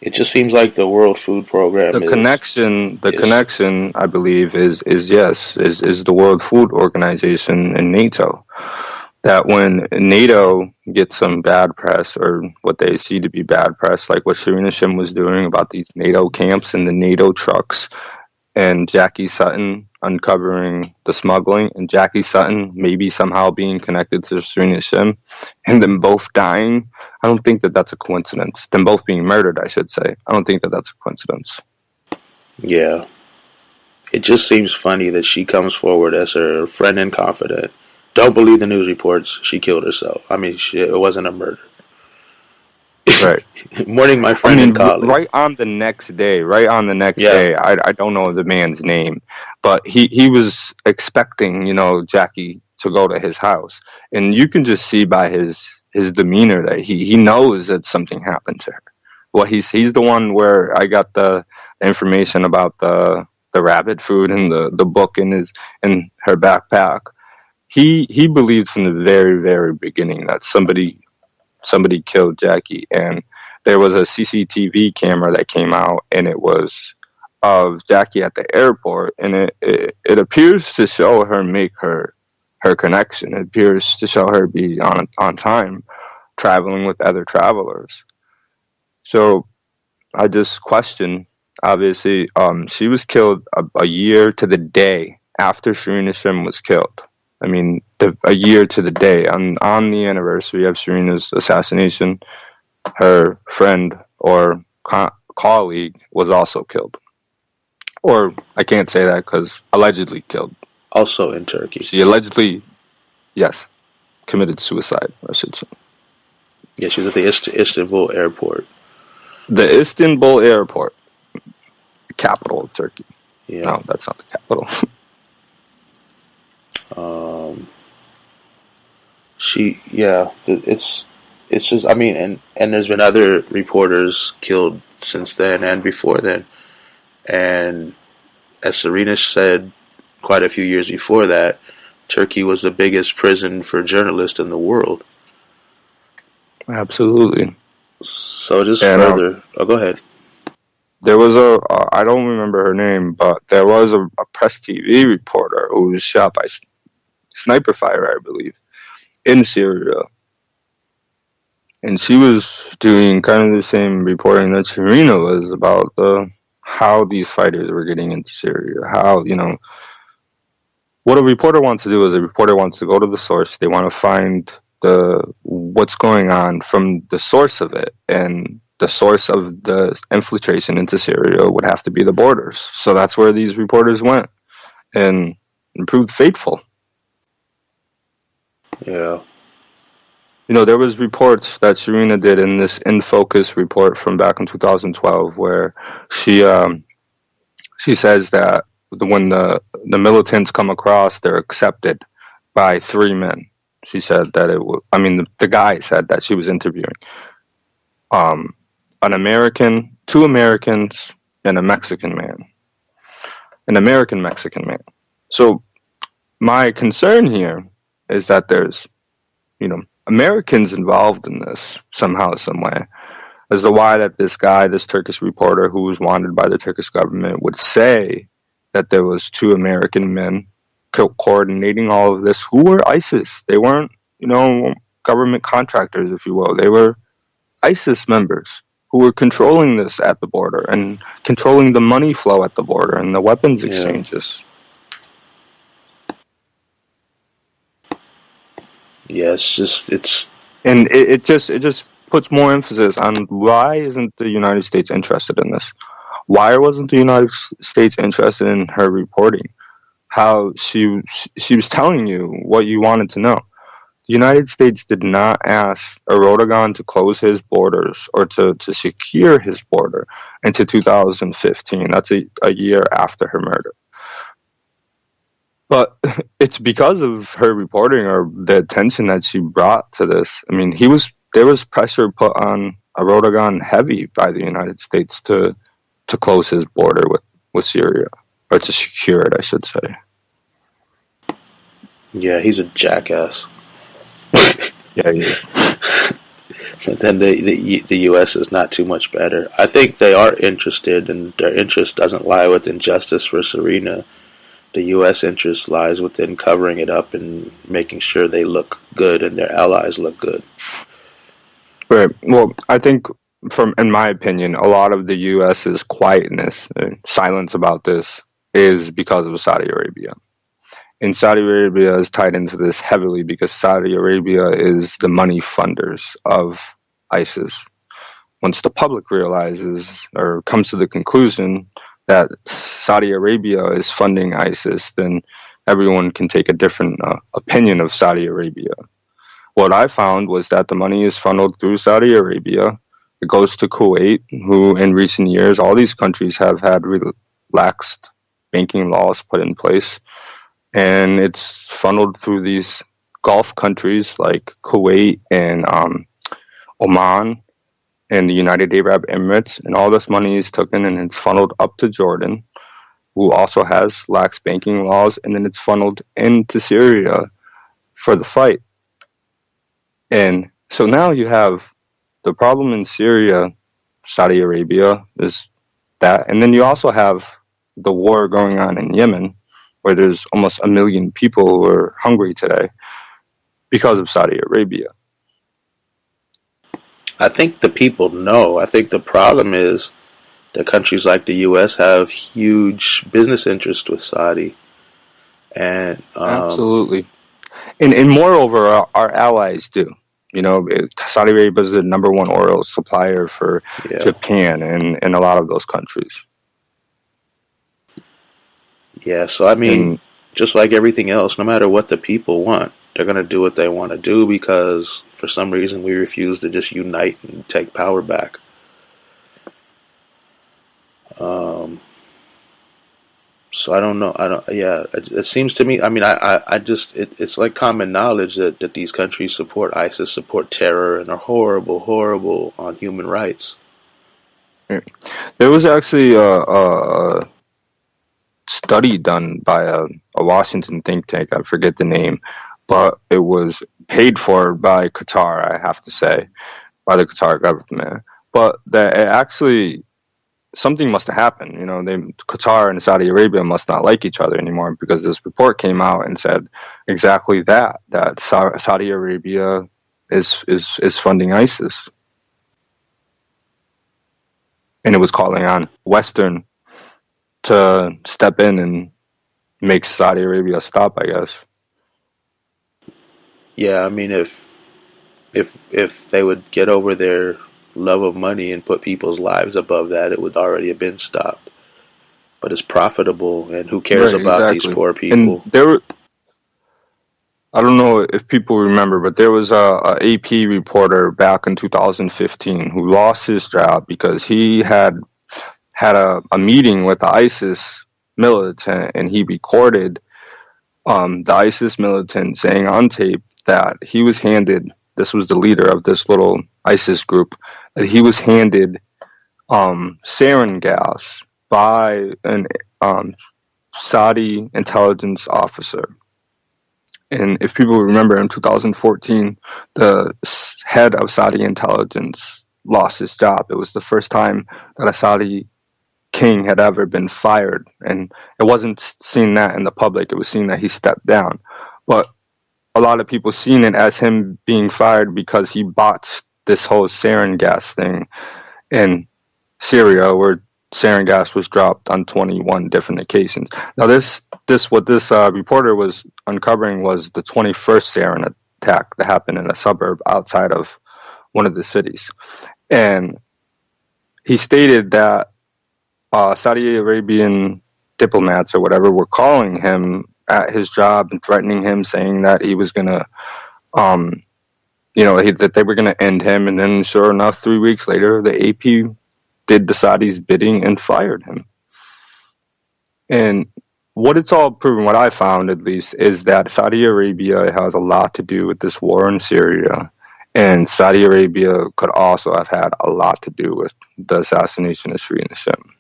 It just seems like the World Food Program The connection, I believe, is the World Food Organization and NATO. That when NATO gets some bad press, or what they see to be bad press, like what Serena Shim was doing about these NATO camps and the NATO trucks, and Jackie Sutton uncovering the smuggling, and Jackie Sutton maybe somehow being connected to Serena Shim, and them both dying, I don't think that that's a coincidence. Them both being murdered, I should say. I don't think that that's a coincidence. Yeah. It just seems funny that she comes forward as her friend and confidant. Don't believe the news reports. She killed herself. I mean, it wasn't a murder. Right. Morning, my friend and colleague. Right on the next day, I don't know the man's name, but he was expecting, Jackie to go to his house. And you can just see by his demeanor that he knows that something happened to her. Well, he's the one where I got the information about the rabbit food and the book in her backpack. He believed from the very, very beginning that somebody killed Jackie, and there was a CCTV camera that came out, and it was of Jackie at the airport, and it appears to show her make her connection. It appears to show her be on time, traveling with other travelers. So I just question, obviously, she was killed a year to the day after Serena Shim was killed. I mean, a year to the day, on the anniversary of Serena's assassination, her friend or colleague was also killed. Or, I can't say that because allegedly killed. Also in Turkey. She allegedly, yes, committed suicide, I should say. Yeah, she was at the Istanbul airport. The Istanbul airport, the capital of Turkey. Yeah. No, that's not the capital. It's just, I mean, and there's been other reporters killed since then and before then. And as Serena said quite a few years before that, Turkey was the biggest prison for journalists in the world. Absolutely. So just And further, go ahead. there was I don't remember her name, but there was a press TV reporter who was shot by sniper fire, I believe, in Syria. And she was doing kind of the same reporting that Serena was about how these fighters were getting into Syria. How, what a reporter wants to do is a reporter wants to go to the source. They want to find what's going on from the source of it. And the source of the infiltration into Syria would have to be the borders. So that's where these reporters went and proved faithful. Yeah. There was reports that Serena did in this In Focus report from back in 2012 where she says that when the militants come across, they're accepted by 3 men. She said that the guy said that she was interviewing an American, 2 Americans, and a Mexican man. An American Mexican man. So my concern here is that there's, Americans involved in this somehow, some way, as to why that this Turkish reporter who was wanted by the Turkish government would say that there was 2 American men coordinating all of this who were ISIS. They weren't, government contractors, if you will. They were ISIS members who were controlling this at the border and controlling the money flow at the border and the weapons exchanges. Yeah, it just puts more emphasis on why isn't the United States interested in this? Why wasn't the United States interested in her reporting? How she was telling you what you wanted to know. The United States did not ask Erdogan to close his borders or to secure his border until 2015. That's a year after her murder. But it's because of her reporting or the attention that she brought to this. I mean, there was pressure put on Erdogan heavy by the United States to close his border with Syria, or to secure it, I should say. Yeah, he's a jackass. Yeah, he is. But then the U.S. is not too much better. I think they are interested, and their interest doesn't lie within justice for Serena. The U.S. interest lies within covering it up and making sure they look good and their allies look good. Right. Well, I think, in my opinion, a lot of the U.S.'s quietness, silence about this, is because of Saudi Arabia. And Saudi Arabia is tied into this heavily because Saudi Arabia is the money funders of ISIS. Once the public realizes or comes to the conclusion that Saudi Arabia is funding ISIS, then everyone can take a different opinion of Saudi Arabia. What I found was that the money is funneled through Saudi Arabia. It goes to Kuwait, who in recent years, all these countries have had relaxed banking laws put in place. And it's funneled through these Gulf countries like Kuwait and Oman and the United Arab Emirates, and all this money is taken and it's funneled up to Jordan, who also has lax banking laws, and then it's funneled into Syria for the fight. And so now you have the problem in Syria, Saudi Arabia is that, and then you also have the war going on in Yemen, where there's almost 1 million people who are hungry today because of Saudi Arabia. I think the people know. I think the problem is that countries like the U.S. have huge business interests with Saudi. And absolutely. And moreover, our allies do. Saudi Arabia is the number 1 oil supplier for Japan and a lot of those countries. Yeah, so I mean, just like everything else, no matter what the people want, they're going to do what they want to do because for some reason we refuse to just unite and take power back. So I don't know. I don't. Yeah, it seems to me. I mean, I just it's like common knowledge that these countries support ISIS, support terror, and are horrible, horrible on human rights. There was actually a study done by a Washington think tank. I forget the name, but it was paid for by Qatar. I have to say, by the Qatar government. But that it actually something must have happened. You know, Qatar and Saudi Arabia must not like each other anymore because this report came out and said exactly that Saudi Arabia is funding ISIS, and it was calling on Western to step in and make Saudi Arabia stop, I guess. Yeah, I mean, if they would get over their love of money and put people's lives above that, it would already have been stopped. But it's profitable, and who cares Right, about these exactly. poor And people? I don't know if people remember, but there was a AP reporter back in 2015 who lost his job because he had a meeting with the ISIS militant, and he recorded the ISIS militant saying on tape that he was handed, this was the leader of this little ISIS group, that he was handed sarin gas by an Saudi intelligence officer. And if people remember, in 2014, the head of Saudi intelligence lost his job. It was the first time that a Saudi king had ever been fired. And it wasn't seen that in the public. It was seen that he stepped down. But a lot of people seen it as him being fired because he botched this whole sarin gas thing in Syria, where sarin gas was dropped on 21 different occasions. Now, what this reporter was uncovering was the 21st sarin attack that happened in a suburb outside of one of the cities, and he stated that Saudi Arabian diplomats or whatever were calling him at his job and threatening him, saying that he was gonna, that they were gonna end him. And then, sure enough, 3 weeks later, the AP did the Saudis' bidding and fired him. And what it's all proven, what I found at least, is that Saudi Arabia has a lot to do with this war in Syria. And Saudi Arabia could also have had a lot to do with the assassination of Serena Shim.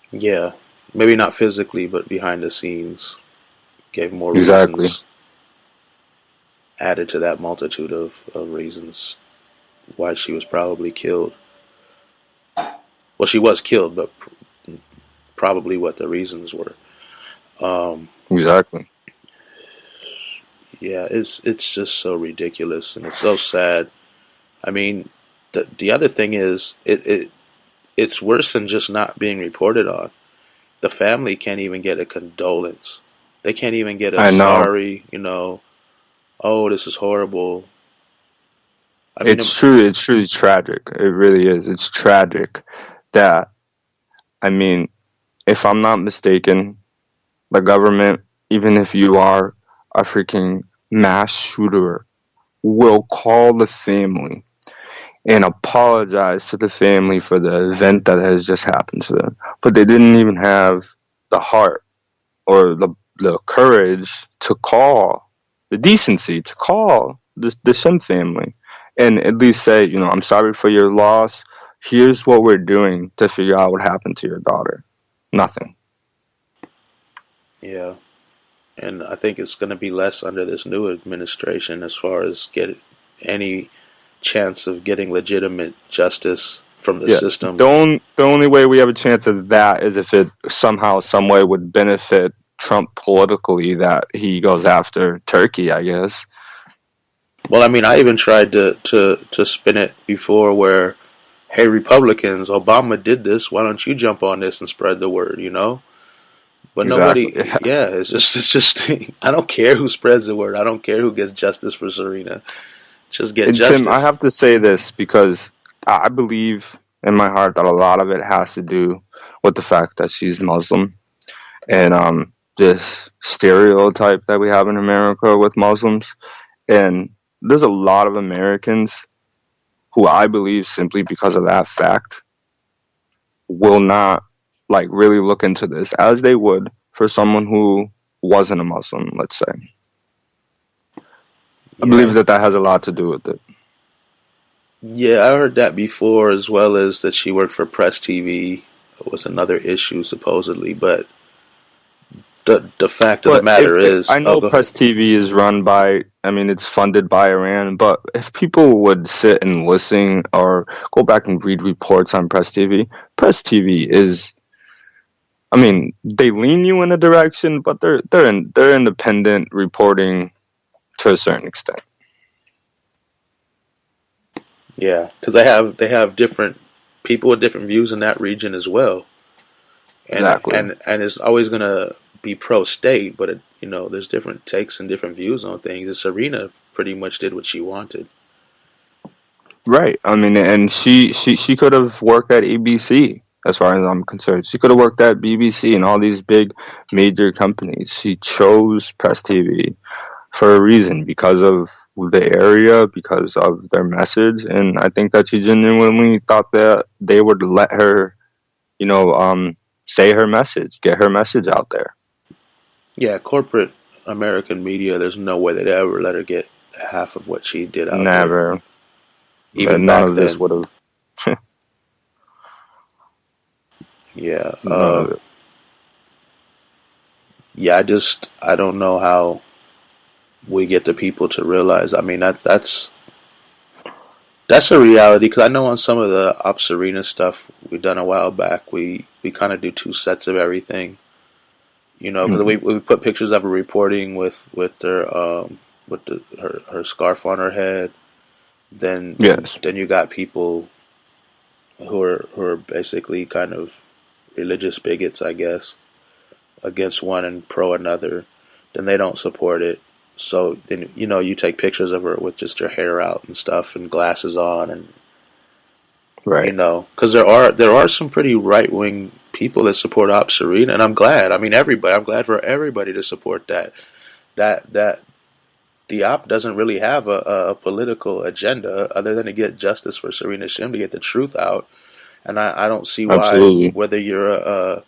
Yeah, maybe not physically, but behind the scenes, gave more Exactly. reasons, added to that multitude of reasons why she was probably killed. Well, she was killed, but probably what the reasons were. Exactly. Yeah, it's just so ridiculous and it's so sad. I mean, the other thing is it's worse than just not being reported on. The family can't even get a condolence. They can't even get a I know. sorry, oh, this is horrible. I mean, It's true. It's truly tragic. It really is. It's tragic that, I mean, if I'm not mistaken, the government, even if you are a freaking mass shooter, will call the family and apologize to the family for the event that has just happened to them. But they didn't even have the heart or the courage to call, the decency to call the Shim family and at least say, I'm sorry for your loss. Here's what we're doing to figure out what happened to your daughter. Nothing. yeah. And I think it's going to be less under this new administration as far as get any chance of getting legitimate justice from the system. The only way we have a chance of that is if it somehow, some way would benefit Trump politically, that he goes after Turkey, I guess. Well, I mean, I even tried to spin it before where, hey, Republicans, Obama did this. Why don't you jump on this and spread the word, But Exactly. nobody, yeah, it's just, I don't care who spreads the word. I don't care who gets justice for Serena. Just get justice. Tim, I have to say this because I believe in my heart that a lot of it has to do with the fact that she's Muslim and this stereotype that we have in America with Muslims. And there's a lot of Americans who I believe, simply because of that fact, will not like really look into this as they would for someone who wasn't a Muslim, let's say. I believe that has a lot to do with it. Yeah, I heard that before, as well as that she worked for Press TV was another issue supposedly. But the fact of the matter is, I know go Press ahead. TV is run by, I mean, it's funded by Iran, but if people would sit and listen or go back and read reports on Press TV is, I mean, they lean you in a direction, but they're independent reporting to a certain extent. Yeah, because they have different people with different views in that region as well, and Exactly. and it's always gonna be pro state, but there's different takes and different views on things. And Serena pretty much did what she wanted. Right. I mean, and she could have worked at ABC, as far as I'm concerned. She could have worked at BBC and all these big major companies. She chose Press TV for a reason, because of the area, because of their message, and I think that she genuinely thought that they would let her, say her message, get her message out there. Yeah, corporate American media. There's no way they'd ever let her get half of what she did out Never. there. Even none back of this then. would have. Yeah. None of it. Yeah. I don't know how we get the people to realize. I mean, that's a reality, because I know on some of the Op Serena stuff we've done a while back, we kind of do two sets of everything. Because we put pictures of her reporting with her her scarf on her head. Then Yes. then you got people who are basically kind of religious bigots, I guess, against one and pro another. Then they don't support it. So then you take pictures of her with just her hair out and stuff and glasses on, and Right. because there are some pretty right wing people that support Op Serena, and I'm glad. I mean, everybody. I'm glad for everybody to support that. That the Op doesn't really have a political agenda other than to get justice for Serena Shim, to get the truth out, and I don't see why, Absolutely. whether you're a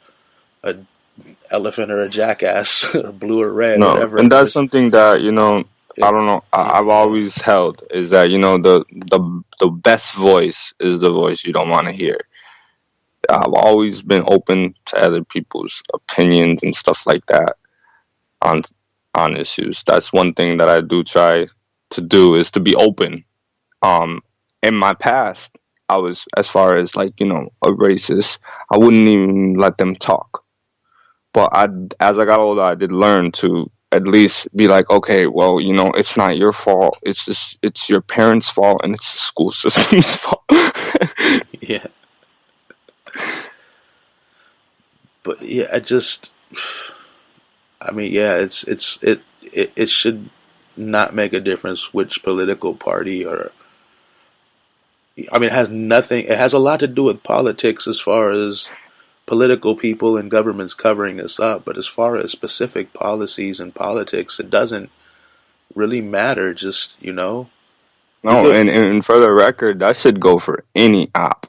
elephant or a jackass, or blue or red, No, whatever and it that's is. something that I don't know. I've always held is that the best voice is the voice you don't want to hear. I've always been open to other people's opinions and stuff like that on issues. That's one thing that I do try to do, is to be open. In my past, I was, as far as a racist, I wouldn't even let them talk. But as I got older, I did learn to at least be like, okay, well, it's not your fault. It's your parents' fault, and it's the school system's fault. Yeah. But yeah, I mean, yeah, it should not make a difference which political party, or I mean, it has nothing. It has a lot to do with politics, as far as political people and governments covering this up. But as far as specific policies and politics, it doesn't really matter. Just No, and for the record, that should go for any op.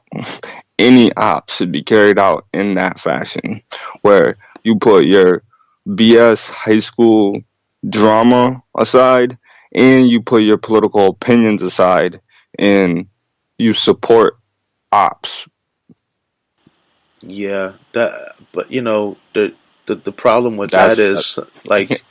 Any op should be carried out in that fashion, where you put your BS high school drama aside, and you put your political opinions aside, and you support ops. Yeah, but the problem with that is, like,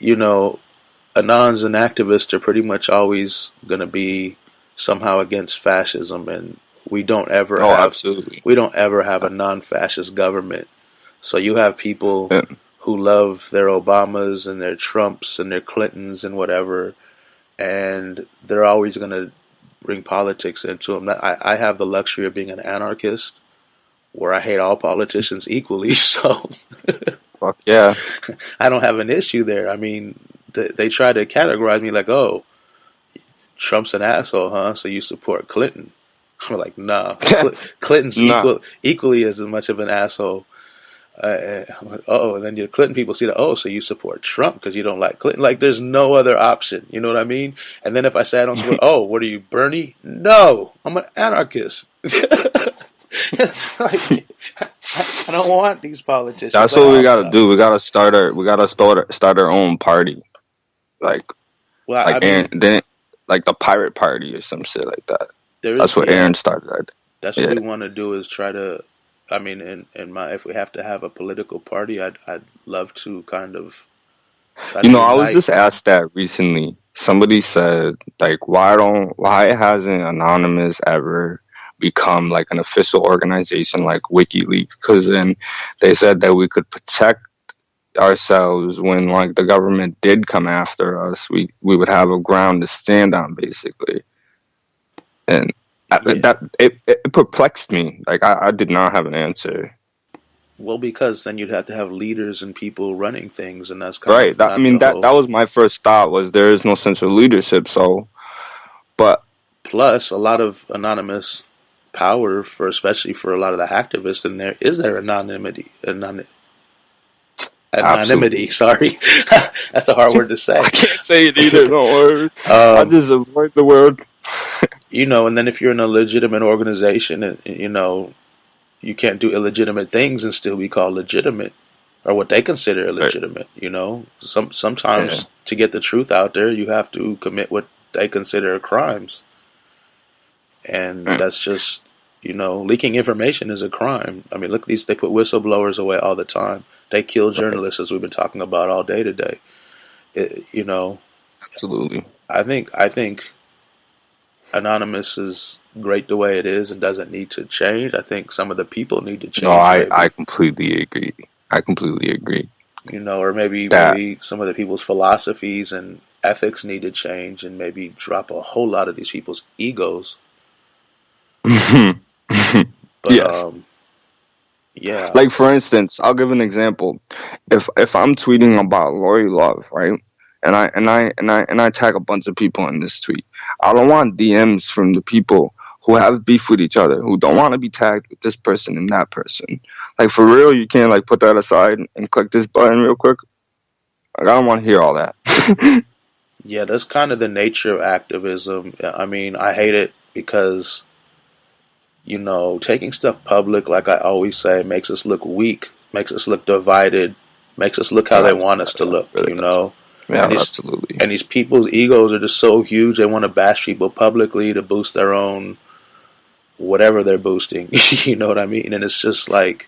Anons and activists are pretty much always going to be somehow against fascism, and we don't ever absolutely. We don't ever have a non-fascist government. So you have people who love their Obamas and their Trumps and their Clintons and whatever, and they're always going to bring politics into them. I have the luxury of being an anarchist, where I hate all politicians equally, so Fuck yeah. I don't have an issue there. I mean, they try to categorize me like, oh, Trump's an asshole, huh? So you support Clinton. I'm like, nah. Clinton's equally as much of an asshole. And then your Clinton people see that, oh, so you support Trump because you don't like Clinton. Like, there's no other option. You know what I mean? And then if I say I don't support, oh, what are you, Bernie? No, I'm an anarchist. Like, I don't want these politicians, That's but what we gotta also, do. We gotta start our own party, like well, I like Aaron, mean, then like the pirate party or some shit like that. there is, That's what yeah, Aaron started. that's what Yeah, we want to do is try to. I mean, if we have to have a political party, I'd love to kind of try you to know, I was unite. just asked that recently. Somebody said like, why hasn't Anonymous ever become like an official organization like WikiLeaks? Because then they said that we could protect ourselves when like the government did come after us. We would have a ground to stand on, basically. And Yeah, it perplexed me. Like I did not have an answer. well, because then you'd have to have leaders and people running things, and that's kind Right. of That, I not mean the whole. that was my first thought, was there is no central leadership. So, but Plus, a lot of anonymous power for, especially for a lot of the hacktivists in there, is their anonymity. absolutely, Sorry, that's a hard word to I say. can't say it either. Don't worry. I Um, just avoid the word. and then if you're in a legitimate organization, and you can't do illegitimate things and still be called legitimate, or what they consider Right. illegitimate. Yeah. Sometimes to get the truth out there, you have to commit what they consider crimes, and Right. that's just leaking information is a crime. I mean, look, they put whistleblowers away all the time. They kill Right. journalists, as we've been talking about all day today. It, you know, Absolutely. I think Anonymous is great the way it is and doesn't need to change. I think some of the people need to No, change, I maybe. completely agree. I completely agree. Or maybe That. some of the people's philosophies and ethics need to change, and maybe drop a whole lot of these people's egos. But Yes. yeah, Like for instance, I'll give an example. If I'm tweeting about Lori Love, right? And I tag a bunch of people in this tweet. I don't want DMs from the people who have beef with each other, who don't want to be tagged with this person and that person. Like for real, you can't like put that aside and click this button real quick. Like I don't want to hear all that. yeah, that's kind of the nature of activism. I mean, I hate it because taking stuff public, like I always say, makes us look weak, makes us look divided, makes us look how they Yeah, want us to yeah, look, really does. Yeah, And these absolutely. and these people's egos are just so huge. They want to bash people publicly to boost their own whatever they're boosting. You know what I mean? And it's just like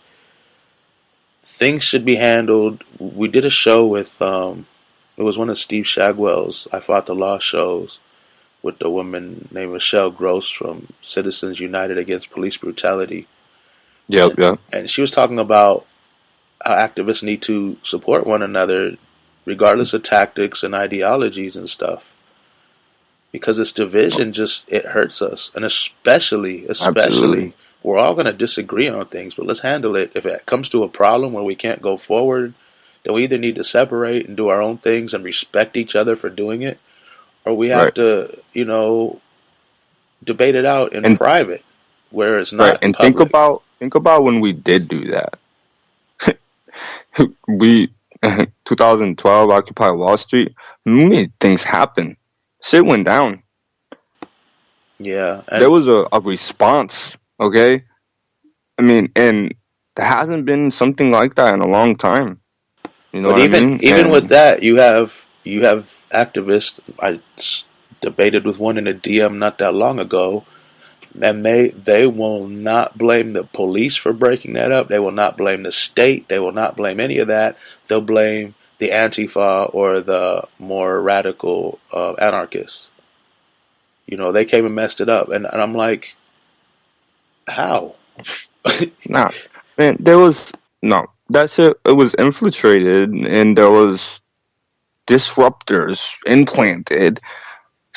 things should be handled. We did a show with it was one of Steve Shagwell's I Fought the Law shows with the woman named Michelle Gross from Citizens United Against Police Brutality. Yep, And, yep. and she was talking about how activists need to support one another regardless of tactics and ideologies and stuff. Because this division just it hurts us. And especially Absolutely. we're all gonna disagree on things, but let's handle it. If it comes to a problem where we can't go forward, then we either need to separate and do our own things and respect each other for doing it, or we have Right. to, debate it out in And private where it's right. not And public. think about when we did do that. We 2012 Occupy Wall Street. We made things happen. Shit went down. Yeah, There and was a response. Okay. I mean, and there hasn't been something like that in a long time. You know but what I even mean? even with And that, you have activists. I debated with one in a DM not that long ago, and they will not blame the police for breaking that up. They will not blame the state. They will not blame any of that. They'll blame the Antifa or the more radical anarchists. They came and messed it up, and I'm like, how? nah, man, there was no. That's it. It was infiltrated, and there was disruptors implanted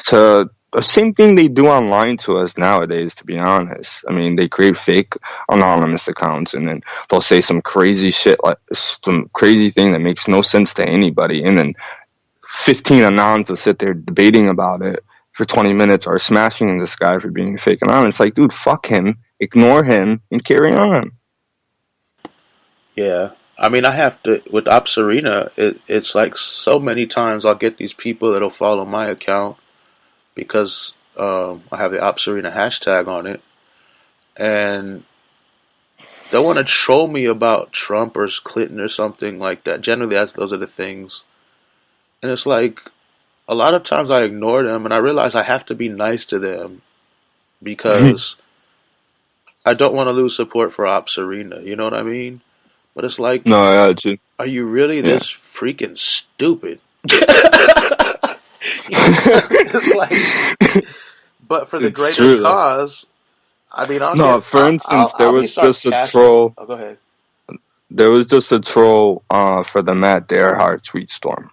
to the same thing they do online to us nowadays, to be honest. I mean, they create fake anonymous accounts and then they'll say some crazy shit, like some crazy thing that makes no sense to anybody, and then 15 anons will sit there debating about it for 20 minutes or smashing this guy for being a fake anon. It's like, dude, fuck him, ignore him, and carry on. Yeah. I mean, I have to, with Op Serena, it's like so many times I'll get these people that'll follow my account because I have the Op Serena hashtag on it. And they'll want to troll me about Trump or Clinton or something like that. Generally, those are the things, and it's like a lot of times I ignore them, and I realize I have to be nice to them because I don't want to lose support for Op Serena. You know what I mean? But it's like, No, I got you. are you really Yeah. this freaking stupid? It's like, but for the It's greater true though. cause, I mean, No, for instance, there I'll be was just a sarcastic. troll. Oh, go ahead. There was just a troll for the Matt Derhart tweet storm.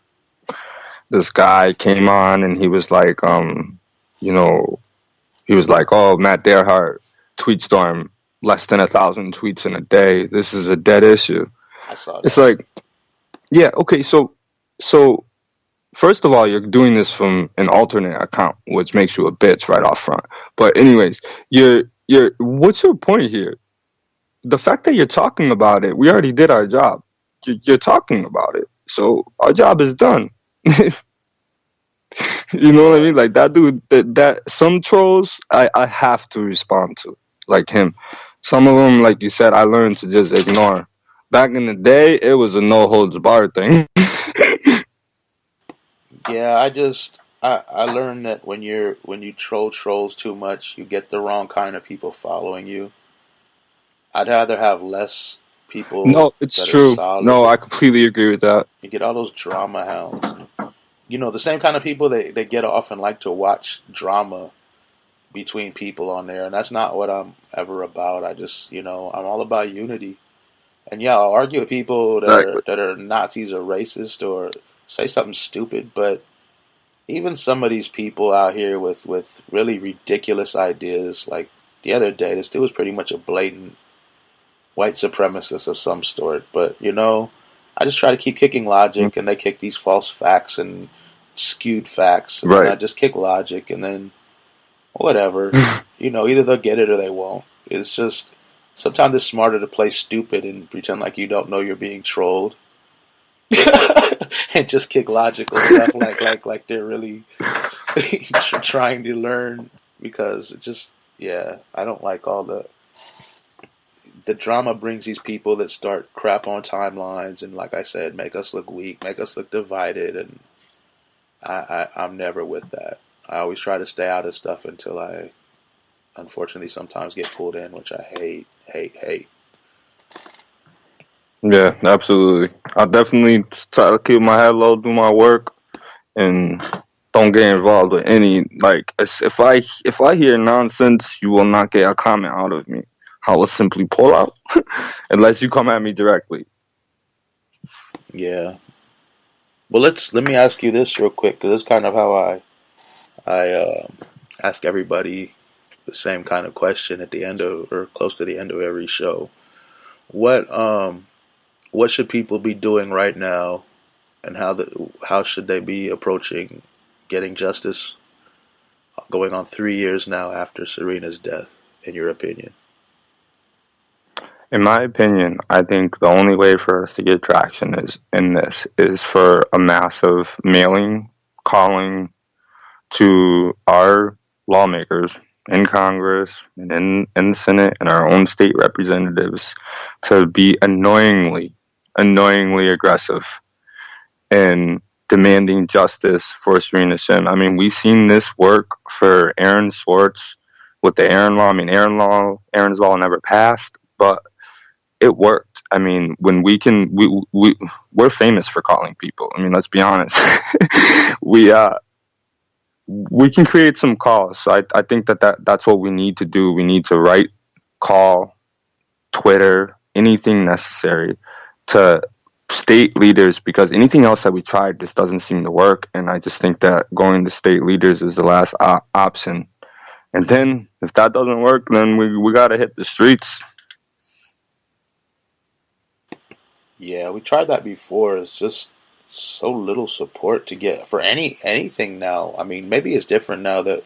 This guy came on and he was like, you know, he was like, "Oh, Matt Derhart tweet storm, less than 1,000 tweets in a day. This is a dead issue." I saw It's that. like, yeah, okay, so first of all, you're doing this from an alternate account, which makes you a bitch right off front. But anyways, what's your point here? The fact that you're talking about it, we already did our job. You're talking about it, so our job is done. You know what I mean? Like that dude. That some trolls, I have to respond to, like him. Some of them, like you said, I learned to just ignore. Back in the day, it was a no holds barred thing. Yeah, I learned that when you troll trolls too much, you get the wrong kind of people following you. I'd rather have less people No, it's that are true. solid. No, I completely agree with that. You get all those drama hounds. You know, the same kind of people they get off and like to watch drama between people on there, and that's not what I'm ever about. I just, I'm all about unity. And yeah, I'll argue with people Exactly. that are Nazis or racist or say something stupid, but even some of these people out here with really ridiculous ideas, like the other day, this dude was pretty much a blatant white supremacist of some sort. But I just try to keep kicking logic, and they kick these false facts and skewed facts, and then I Right. just kick logic, and then whatever. Either they'll get it or they won't. It's just sometimes it's smarter to play stupid and pretend like you don't know you're being trolled, and just kick logical stuff like they're really trying to learn, because it just, yeah, I don't like all the drama brings these people that start crap on timelines and, like I said, make us look weak, make us look divided, and I'm never with that. I always try to stay out of stuff until I, unfortunately, sometimes get pulled in, which I hate. Yeah, absolutely. I definitely try to keep my head low, do my work, and don't get involved with any if I hear nonsense, you will not get a comment out of me. I will simply pull out unless you come at me directly. Yeah. Well, let me ask you this real quick, because it's kind of how I ask everybody the same kind of question at the end of, or close to the end of every show. What what should people be doing right now, and how should they be approaching getting justice, going on 3 years now after Serena's death, in your opinion? In my opinion, I think the only way for us to get traction is for a massive mailing, calling to our lawmakers in Congress and in the Senate and our own state representatives to be annoyingly aggressive in demanding justice for Serena Shim. I mean, we've seen this work for Aaron Swartz with the Aaron Law. I mean, Aaron's Law never passed, but it worked. I mean, when we're famous for calling people. I mean, let's be honest. we can create some calls. So I think that's what we need to do. We need to write, call, Twitter, anything necessary to state leaders, because anything else that we tried just doesn't seem to work. And I just think that going to state leaders is the last option. And then if that doesn't work, then we got to hit the streets. Yeah, we tried that before. It's just so little support to get for anything now. I mean, maybe it's different now that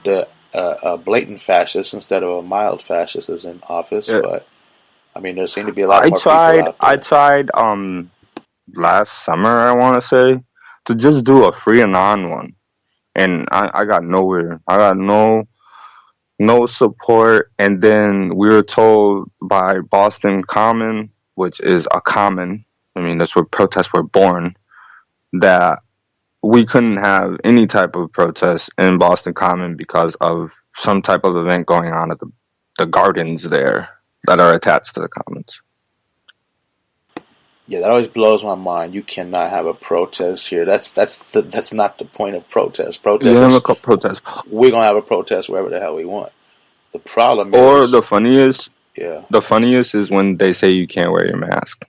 the a blatant fascist instead of a mild fascist is in office, Yeah. but I mean, there seem to be a lot more people out I there. tried last summer, I want to say, to just do a free Anon one, and I got nowhere. I got no support, and then we were told by Boston Common, which is a common, I mean, that's where protests were born, that we couldn't have any type of protest in Boston Common because of some type of event going on at the gardens there that are attached to the commons. Yeah, that always blows my mind. You cannot have a protest here. That's not the point of protest. You Protest have a is protest. we're gonna have a protest wherever the hell we want. The problem Or is, yeah, the funniest is when they say you can't wear your mask.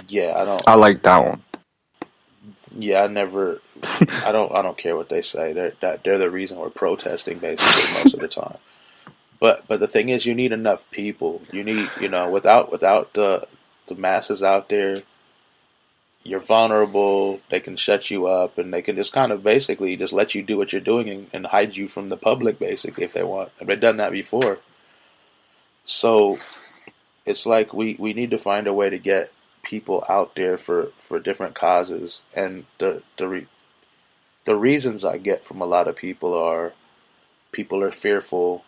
yeah, I like that one. yeah, I don't care what they say. They're the reason we're protesting basically most of the time. But the thing is, you need enough people. You need, without the masses out there, you're vulnerable. They can shut you up, and they can just kind of basically just let you do what you're doing and hide you from the public, basically, if they want. And they've done that before. So it's like we need to find a way to get people out there for different causes. And the reasons I get from a lot of people are fearful.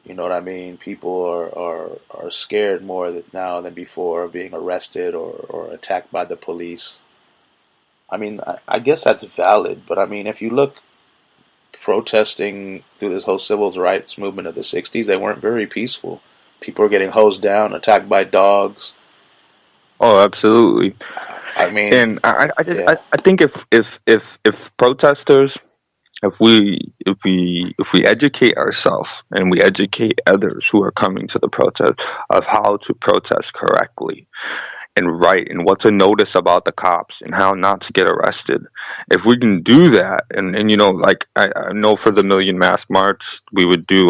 You know what I mean? People are scared more now than before of being arrested or attacked by the police. I mean, I guess that's valid, but I mean, if you look protesting through this whole civil rights movement of the 60s, they weren't very peaceful. People were getting hosed down, attacked by dogs. Oh, absolutely. I mean, And I just yeah. I think if protesters, if we educate ourselves and we educate others who are coming to the protest of how to protest correctly and right and what to notice about the cops and how not to get arrested, if we can do that, and like I know for the Million Mask March we would do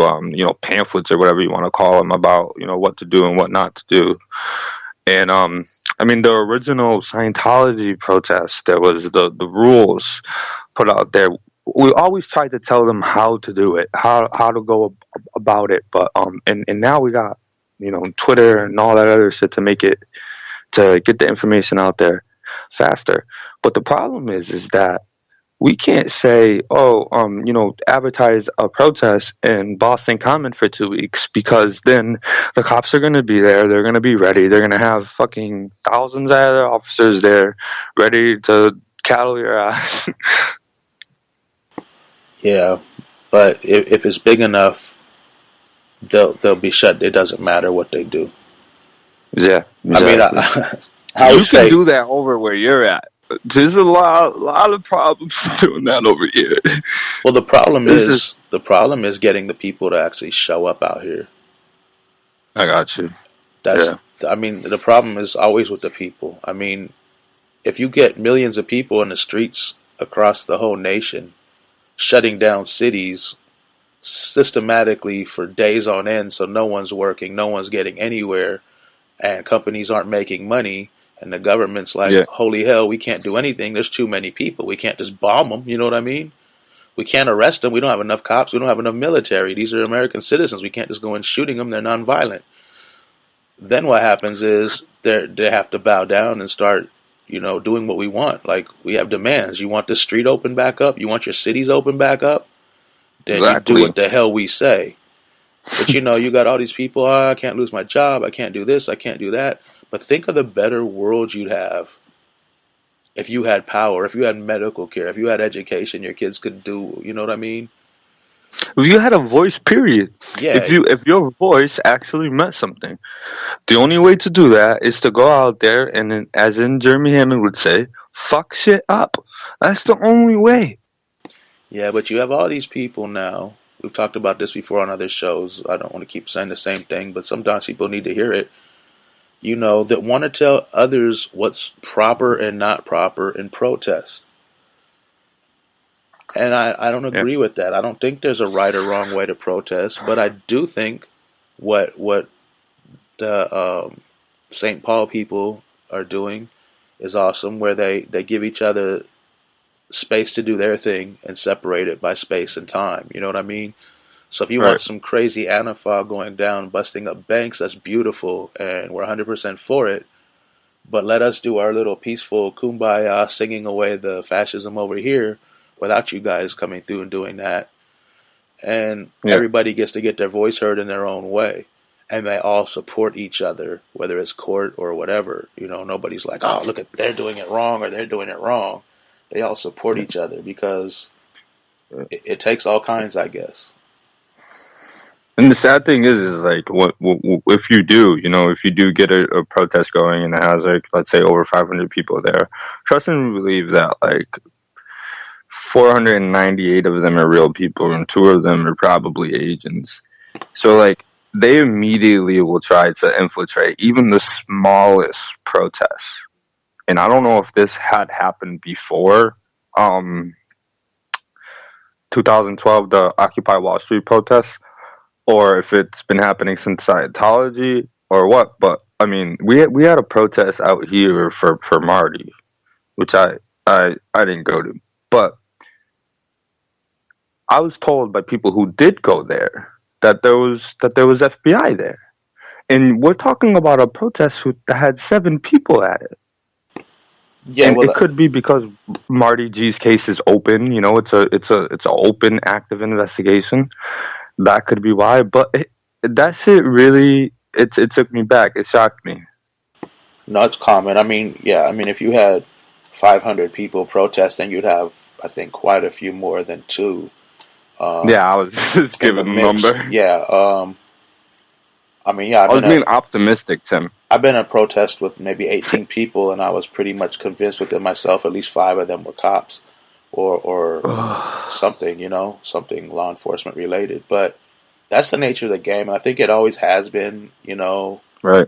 pamphlets or whatever you want to call them about what to do and what not to do. And I mean, the original Scientology protest, there was the rules put out there. We always tried to tell them how to do it, how to go about it. But and now we got Twitter and all that other shit to get the information out there faster. But the problem is that we can't say, advertise a protest in Boston Common for 2 weeks, because then the cops are going to be there. They're going to be ready. They're going to have fucking thousands of other officers there ready to cattle your ass. Yeah, but if it's big enough, they'll be shut. It doesn't matter what they do. Yeah, I mean, exactly. I would You can say, do that over where you're at. There's a lot of problems doing that over here. well, This is. the problem is getting the people to actually show up out here. I got you. That's, Yeah. I mean, the problem is always with the people. I mean, if you get millions of people in the streets across the whole nation, shutting down cities systematically for days on end, so no one's working, no one's getting anywhere, and companies aren't making money, and the government's like, Yeah. holy hell, we can't do anything. There's too many people. We can't just bomb them. You know what I mean? We can't arrest them. We don't have enough cops. We don't have enough military. These are American citizens. We can't just go in shooting them. They're nonviolent. Then what happens is they have to bow down and start, doing what we want. Like, we have demands. You want the street open back up? You want your cities open back up? Then you do Exactly. what the hell we say. But you got all these people, I can't lose my job, I can't do this, I can't do that. But think of the better world you'd have if you had power, if you had medical care, if you had education your kids could do, you know what I mean? If you had a voice, period. Yeah, If your voice actually meant something, the only way to do that is to go out there and, as in Jeremy Hammond would say, fuck shit up. That's the only way. yeah, but you have all these people now. We've talked about this before on other shows. I don't want to keep saying the same thing, but sometimes people need to hear it. That want to tell others what's proper and not proper in protest. And I don't Yeah. agree with that. I don't think there's a right or wrong way to protest, but I do think what the St. Paul people are doing is awesome, where they give each other space to do their thing and separate it by space and time. You know what I mean? So if you want Right. some crazy Antifa going down, busting up banks, that's beautiful, and we're 100% for it. But let us do our little peaceful kumbaya, singing away the fascism over here, without you guys coming through and doing that. and Yeah. everybody gets to get their voice heard in their own way. And they all support each other, whether it's court or whatever. Nobody's like, oh, look at, they're doing it wrong or they're doing it wrong. They all support each other because it takes all kinds, I guess. And the sad thing is like, what if you do, if you do get a protest going and it has like, let's say over 500 people there, trust and believe that like 498 of them are real people and 2 of them are probably agents. So like they immediately will try to infiltrate even the smallest protests. And I don't know if this had happened before 2012, the Occupy Wall Street protests, or if it's been happening since Scientology or what. But I mean, we had a protest out here for Marty, which I didn't go to, but I was told by people who did go there that there was FBI there, and we're talking about a protest that had 7 people at it. Yeah, and well, it could be because Marty G's case is open. It's an open, active investigation. That could be why. But that shit really it took me back. It shocked me. no, it's common. I mean, yeah, I mean, if you had 500 people protesting, you'd have, I think, quite a few more than 2. Yeah, I was just in the giving a mix. number. Yeah. I mean, yeah, I was being optimistic, Tim. I've been in a protest with maybe 18 people, and I was pretty much convinced within myself at least 5 of them were cops or something, something law enforcement related. But that's the nature of the game, and I think it always has been, Right.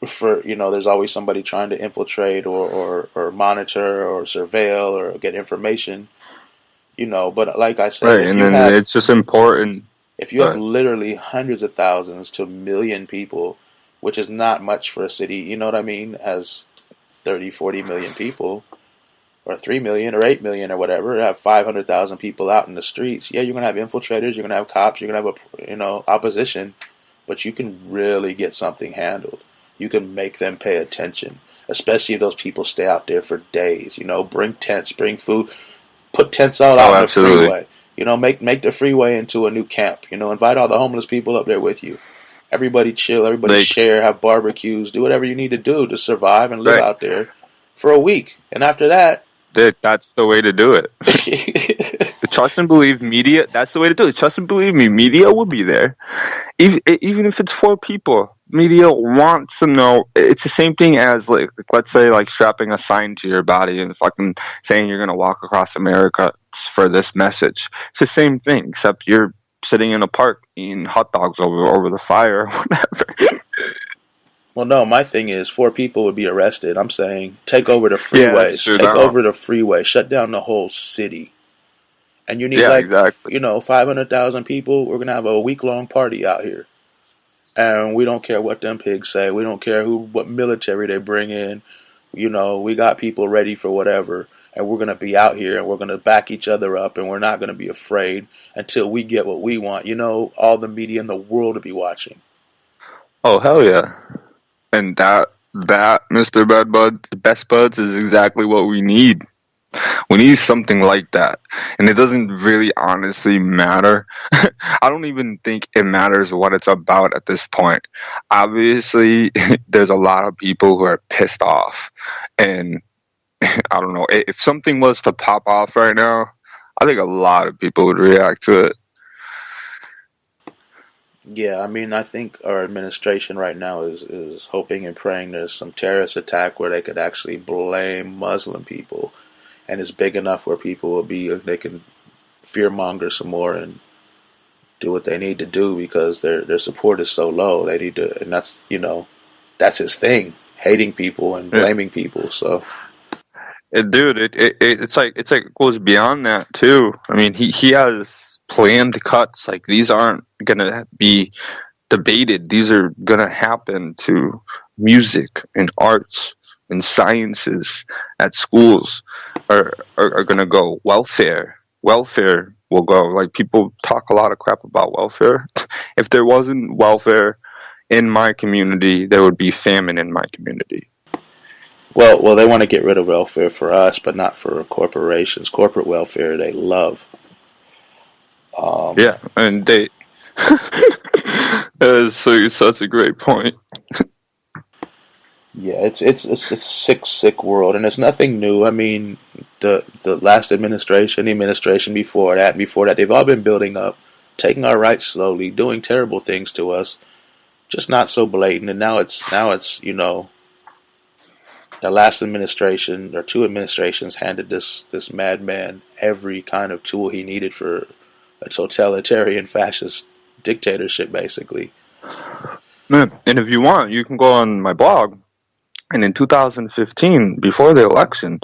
For, there's always somebody trying to infiltrate or monitor or surveil or get information, But like I said, Right, and then it's just important. If you have literally hundreds of thousands to a million people, which is not much for a city, you know what I mean, has 30, 40 million people, or 3 million or 8 million or whatever, have 500,000 people out in the streets. Yeah, you're going to have infiltrators, you're going to have cops, you're going to have opposition, but you can really get something handled. You can make them pay attention, especially if those people stay out there for days. Bring tents, bring food, put tents out on the freeway. Make the freeway into a new camp. Invite all the homeless people up there with you. Everybody chill, everybody share, have barbecues, do whatever you need to do to survive and live out there for a week. And after that, that's the way to do it. Trust and believe media, that's the way to do it. Trust and believe me, media will be there. Even if it's 4 people, media wants to know. It's the same thing as, like, let's say, like, strapping a sign to your body and it's like saying you're going to walk across America for this message. It's the same thing, except you're sitting in a park eating hot dogs over the fire or whatever. Well, no, my thing is 4 people would be arrested. I'm saying take over the freeways, take over the freeway, shut down the whole city. And you need 500,000 people. We're going to have a week-long party out here. And we don't care what them pigs say. We don't care what military they bring in. We got people ready for whatever. And we're going to be out here and we're going to back each other up and we're not going to be afraid until we get what we want. All the media in the world to be watching. Oh, hell yeah. And that Mr. Best Buds is exactly what we need. We need something like that. And it doesn't really honestly matter. I don't even think it matters what it's about at this point. Obviously, there's a lot of people who are pissed off. And I don't know, if something was to pop off right now, I think a lot of people would react to it. Yeah, I mean, I think our administration right now is hoping and praying there's some terrorist attack where they could actually blame Muslim people. And it's big enough where they can fearmonger some more and do what they need to do because their support is so low. They need to, and that's his thing, hating people and blaming people. So, it's like it goes beyond that too. I mean, he has planned cuts. Like, these aren't gonna be debated. These are gonna happen to music and arts and sciences at schools are going to go. Welfare will go. Like, people talk a lot of crap about welfare. If there wasn't welfare in my community, there would be famine in my community. Well, they want to get rid of welfare for us, but not for corporations. Corporate welfare they love. Yeah, and they. That is such a great point. Yeah, it's a sick world, and it's nothing new. I mean, the last administration, the administration before that, they've all been building up, taking our rights slowly, doing terrible things to us, just not so blatant. And now it's the last administration or two administrations handed this madman every kind of tool he needed for a totalitarian fascist dictatorship, basically. Man, and if you want, you can go on my blog. And in 2015, before the election,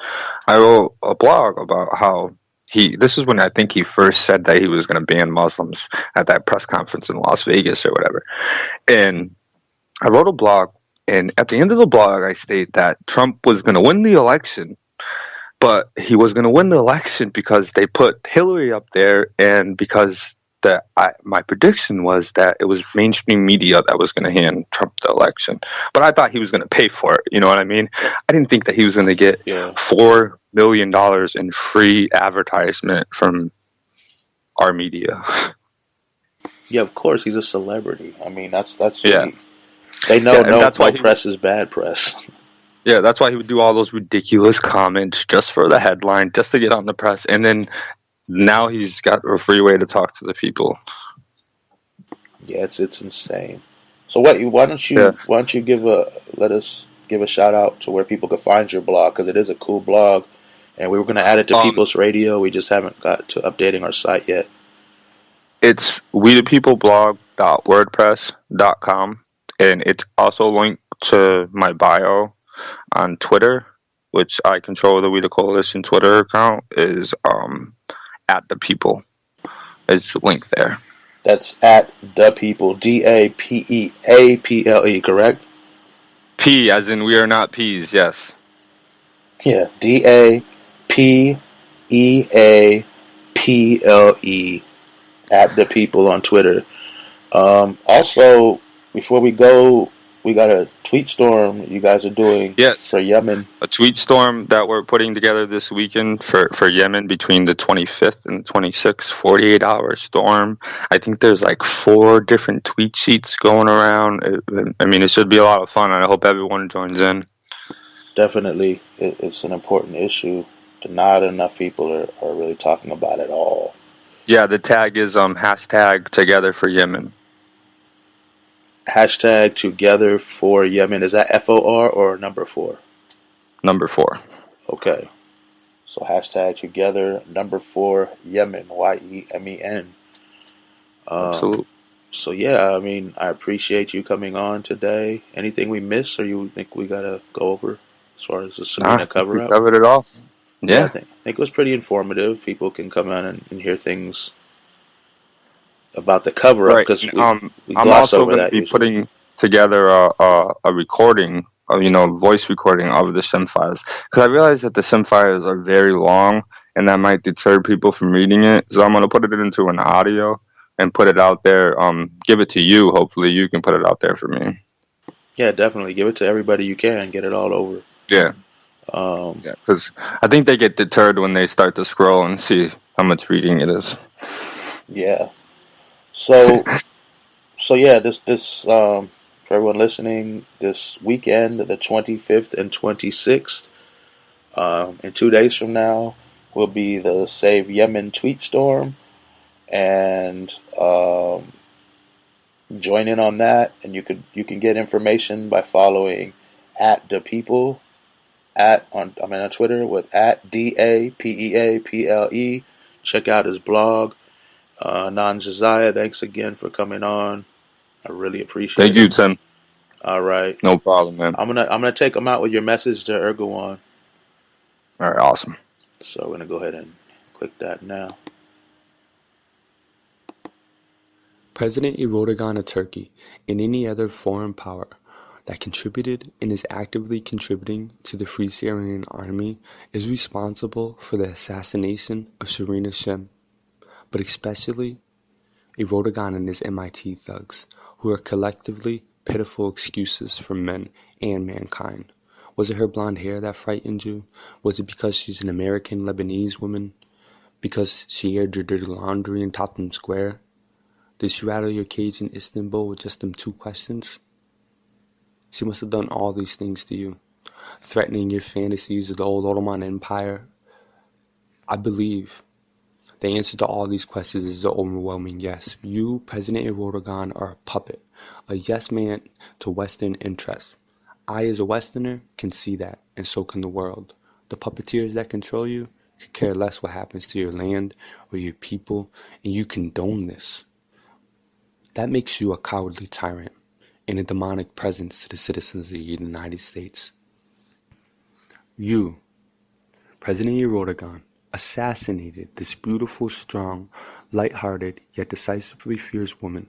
I wrote a blog about how this is when I think he first said that he was going to ban Muslims at that press conference in Las Vegas or whatever. And I wrote a blog, and at the end of the blog, I state that Trump was going to win the election, but he was going to win the election because they put Hillary up there, and because my prediction was that it was mainstream media that was going to hand Trump the election. But I thought he was going to pay for it. You know what I mean? I didn't think that he was going to get $4 million in free advertisement from our media. Yeah, of course, he's a celebrity. I mean, that's Yeah. They know no why press is bad press. Yeah, that's why he would do all those ridiculous comments just for the headline, just to get on the press, and then now he's got a free way to talk to the people. Yeah, it's insane. So why don't you let us give a shout out to where people can find your blog, because it is a cool blog, and we were going to add it to People's Radio. We just haven't got to updating our site yet. It's wethepeopleblog.wordpress.com, and it's also linked to my bio on Twitter, which I control. The WEDA Coalition Twitter account is at the people. It's linked there. That's at the people, DAPEAPLE, correct? P as in we are not peas. Yes. Yeah, DAPEAPLE, at the people on Twitter. Also, before we go, we got a tweet storm you guys are doing for Yemen. A tweet storm that we're putting together this weekend for Yemen between the 25th and the 26th, 48-hour storm. I think there's like 4 different tweet sheets going around. I mean, it should be a lot of fun, and I hope everyone joins in. Definitely. It's an important issue that not enough people are really talking about at all. Yeah, the tag is hashtag Together for Yemen. Hashtag Together for Yemen. Is that FOR or number 4? Number 4. Okay. So hashtag Together number 4 Yemen. YEMEN. Absolutely. So yeah, I mean, I appreciate you coming on today. Anything we missed, or you think we gotta go over as far as the Serena cover up? We covered it all. Yeah. I think it was pretty informative. People can come in and hear things about the cover up, because we I'm gloss also over going that. to be Usually. putting together a recording, voice recording of the SIM files, because I realize that the SIM files are very long, and that might deter people from reading it. So I'm going to put it into an audio and put it out there. Give it to you. Hopefully, you can put it out there for me. Yeah, definitely give it to everybody you can. Get it all over. Yeah. Because I think they get deterred when they start to scroll and see how much reading it is. Yeah. So yeah, this for everyone listening, this weekend, the 25th and 26th, in 2 days from now, will be the Save Yemen tweet storm, and join in on that. And you can get information by following at the people on Twitter with at DAPEAPLE. Check out his blog. Anon Joziah, thanks again for coming on. I really appreciate it. Thank you, Tim. All right. No problem, man. I'm gonna take them out with your message to Erdogan. All right, awesome. So we're gonna go ahead and click that now. President Erdogan of Turkey and any other foreign power that contributed and is actively contributing to the Free Syrian Army is responsible for the assassination of Serena Shim, but especially Erdogan and his MIT thugs, who are collectively pitiful excuses for men and mankind. Was it her blonde hair that frightened you? Was it because she's an American Lebanese woman? Because she aired your dirty laundry in Tottenham Square? Did she rattle your cage in Istanbul with just them 2 questions? She must have done all these things to you, threatening your fantasies of the old Ottoman Empire. I believe the answer to all these questions is an overwhelming yes. You, President Erdogan, are a puppet, a yes man to Western interests. I, as a Westerner, can see that, and so can the world. The puppeteers that control you could care less what happens to your land or your people, and you condone this. That makes you a cowardly tyrant and a demonic presence to the citizens of the United States. You, President Erdogan, assassinated this beautiful, strong, light-hearted, yet decisively fierce woman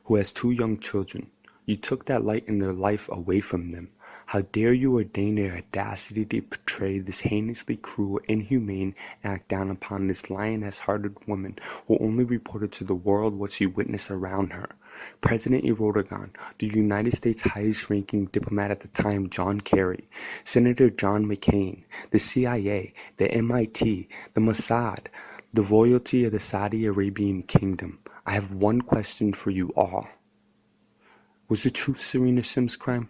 who has 2 young children. You took that light in their life away from them. How dare you ordain their audacity to portray this heinously cruel, inhumane act down upon this lioness-hearted woman who only reported to the world what she witnessed around her. President Erdogan, the United States' highest-ranking diplomat at the time, John Kerry, Senator John McCain, the CIA, the MIT, the Mossad, the royalty of the Saudi Arabian kingdom. I have one question for you all. Was the truth Serena Shim's crime?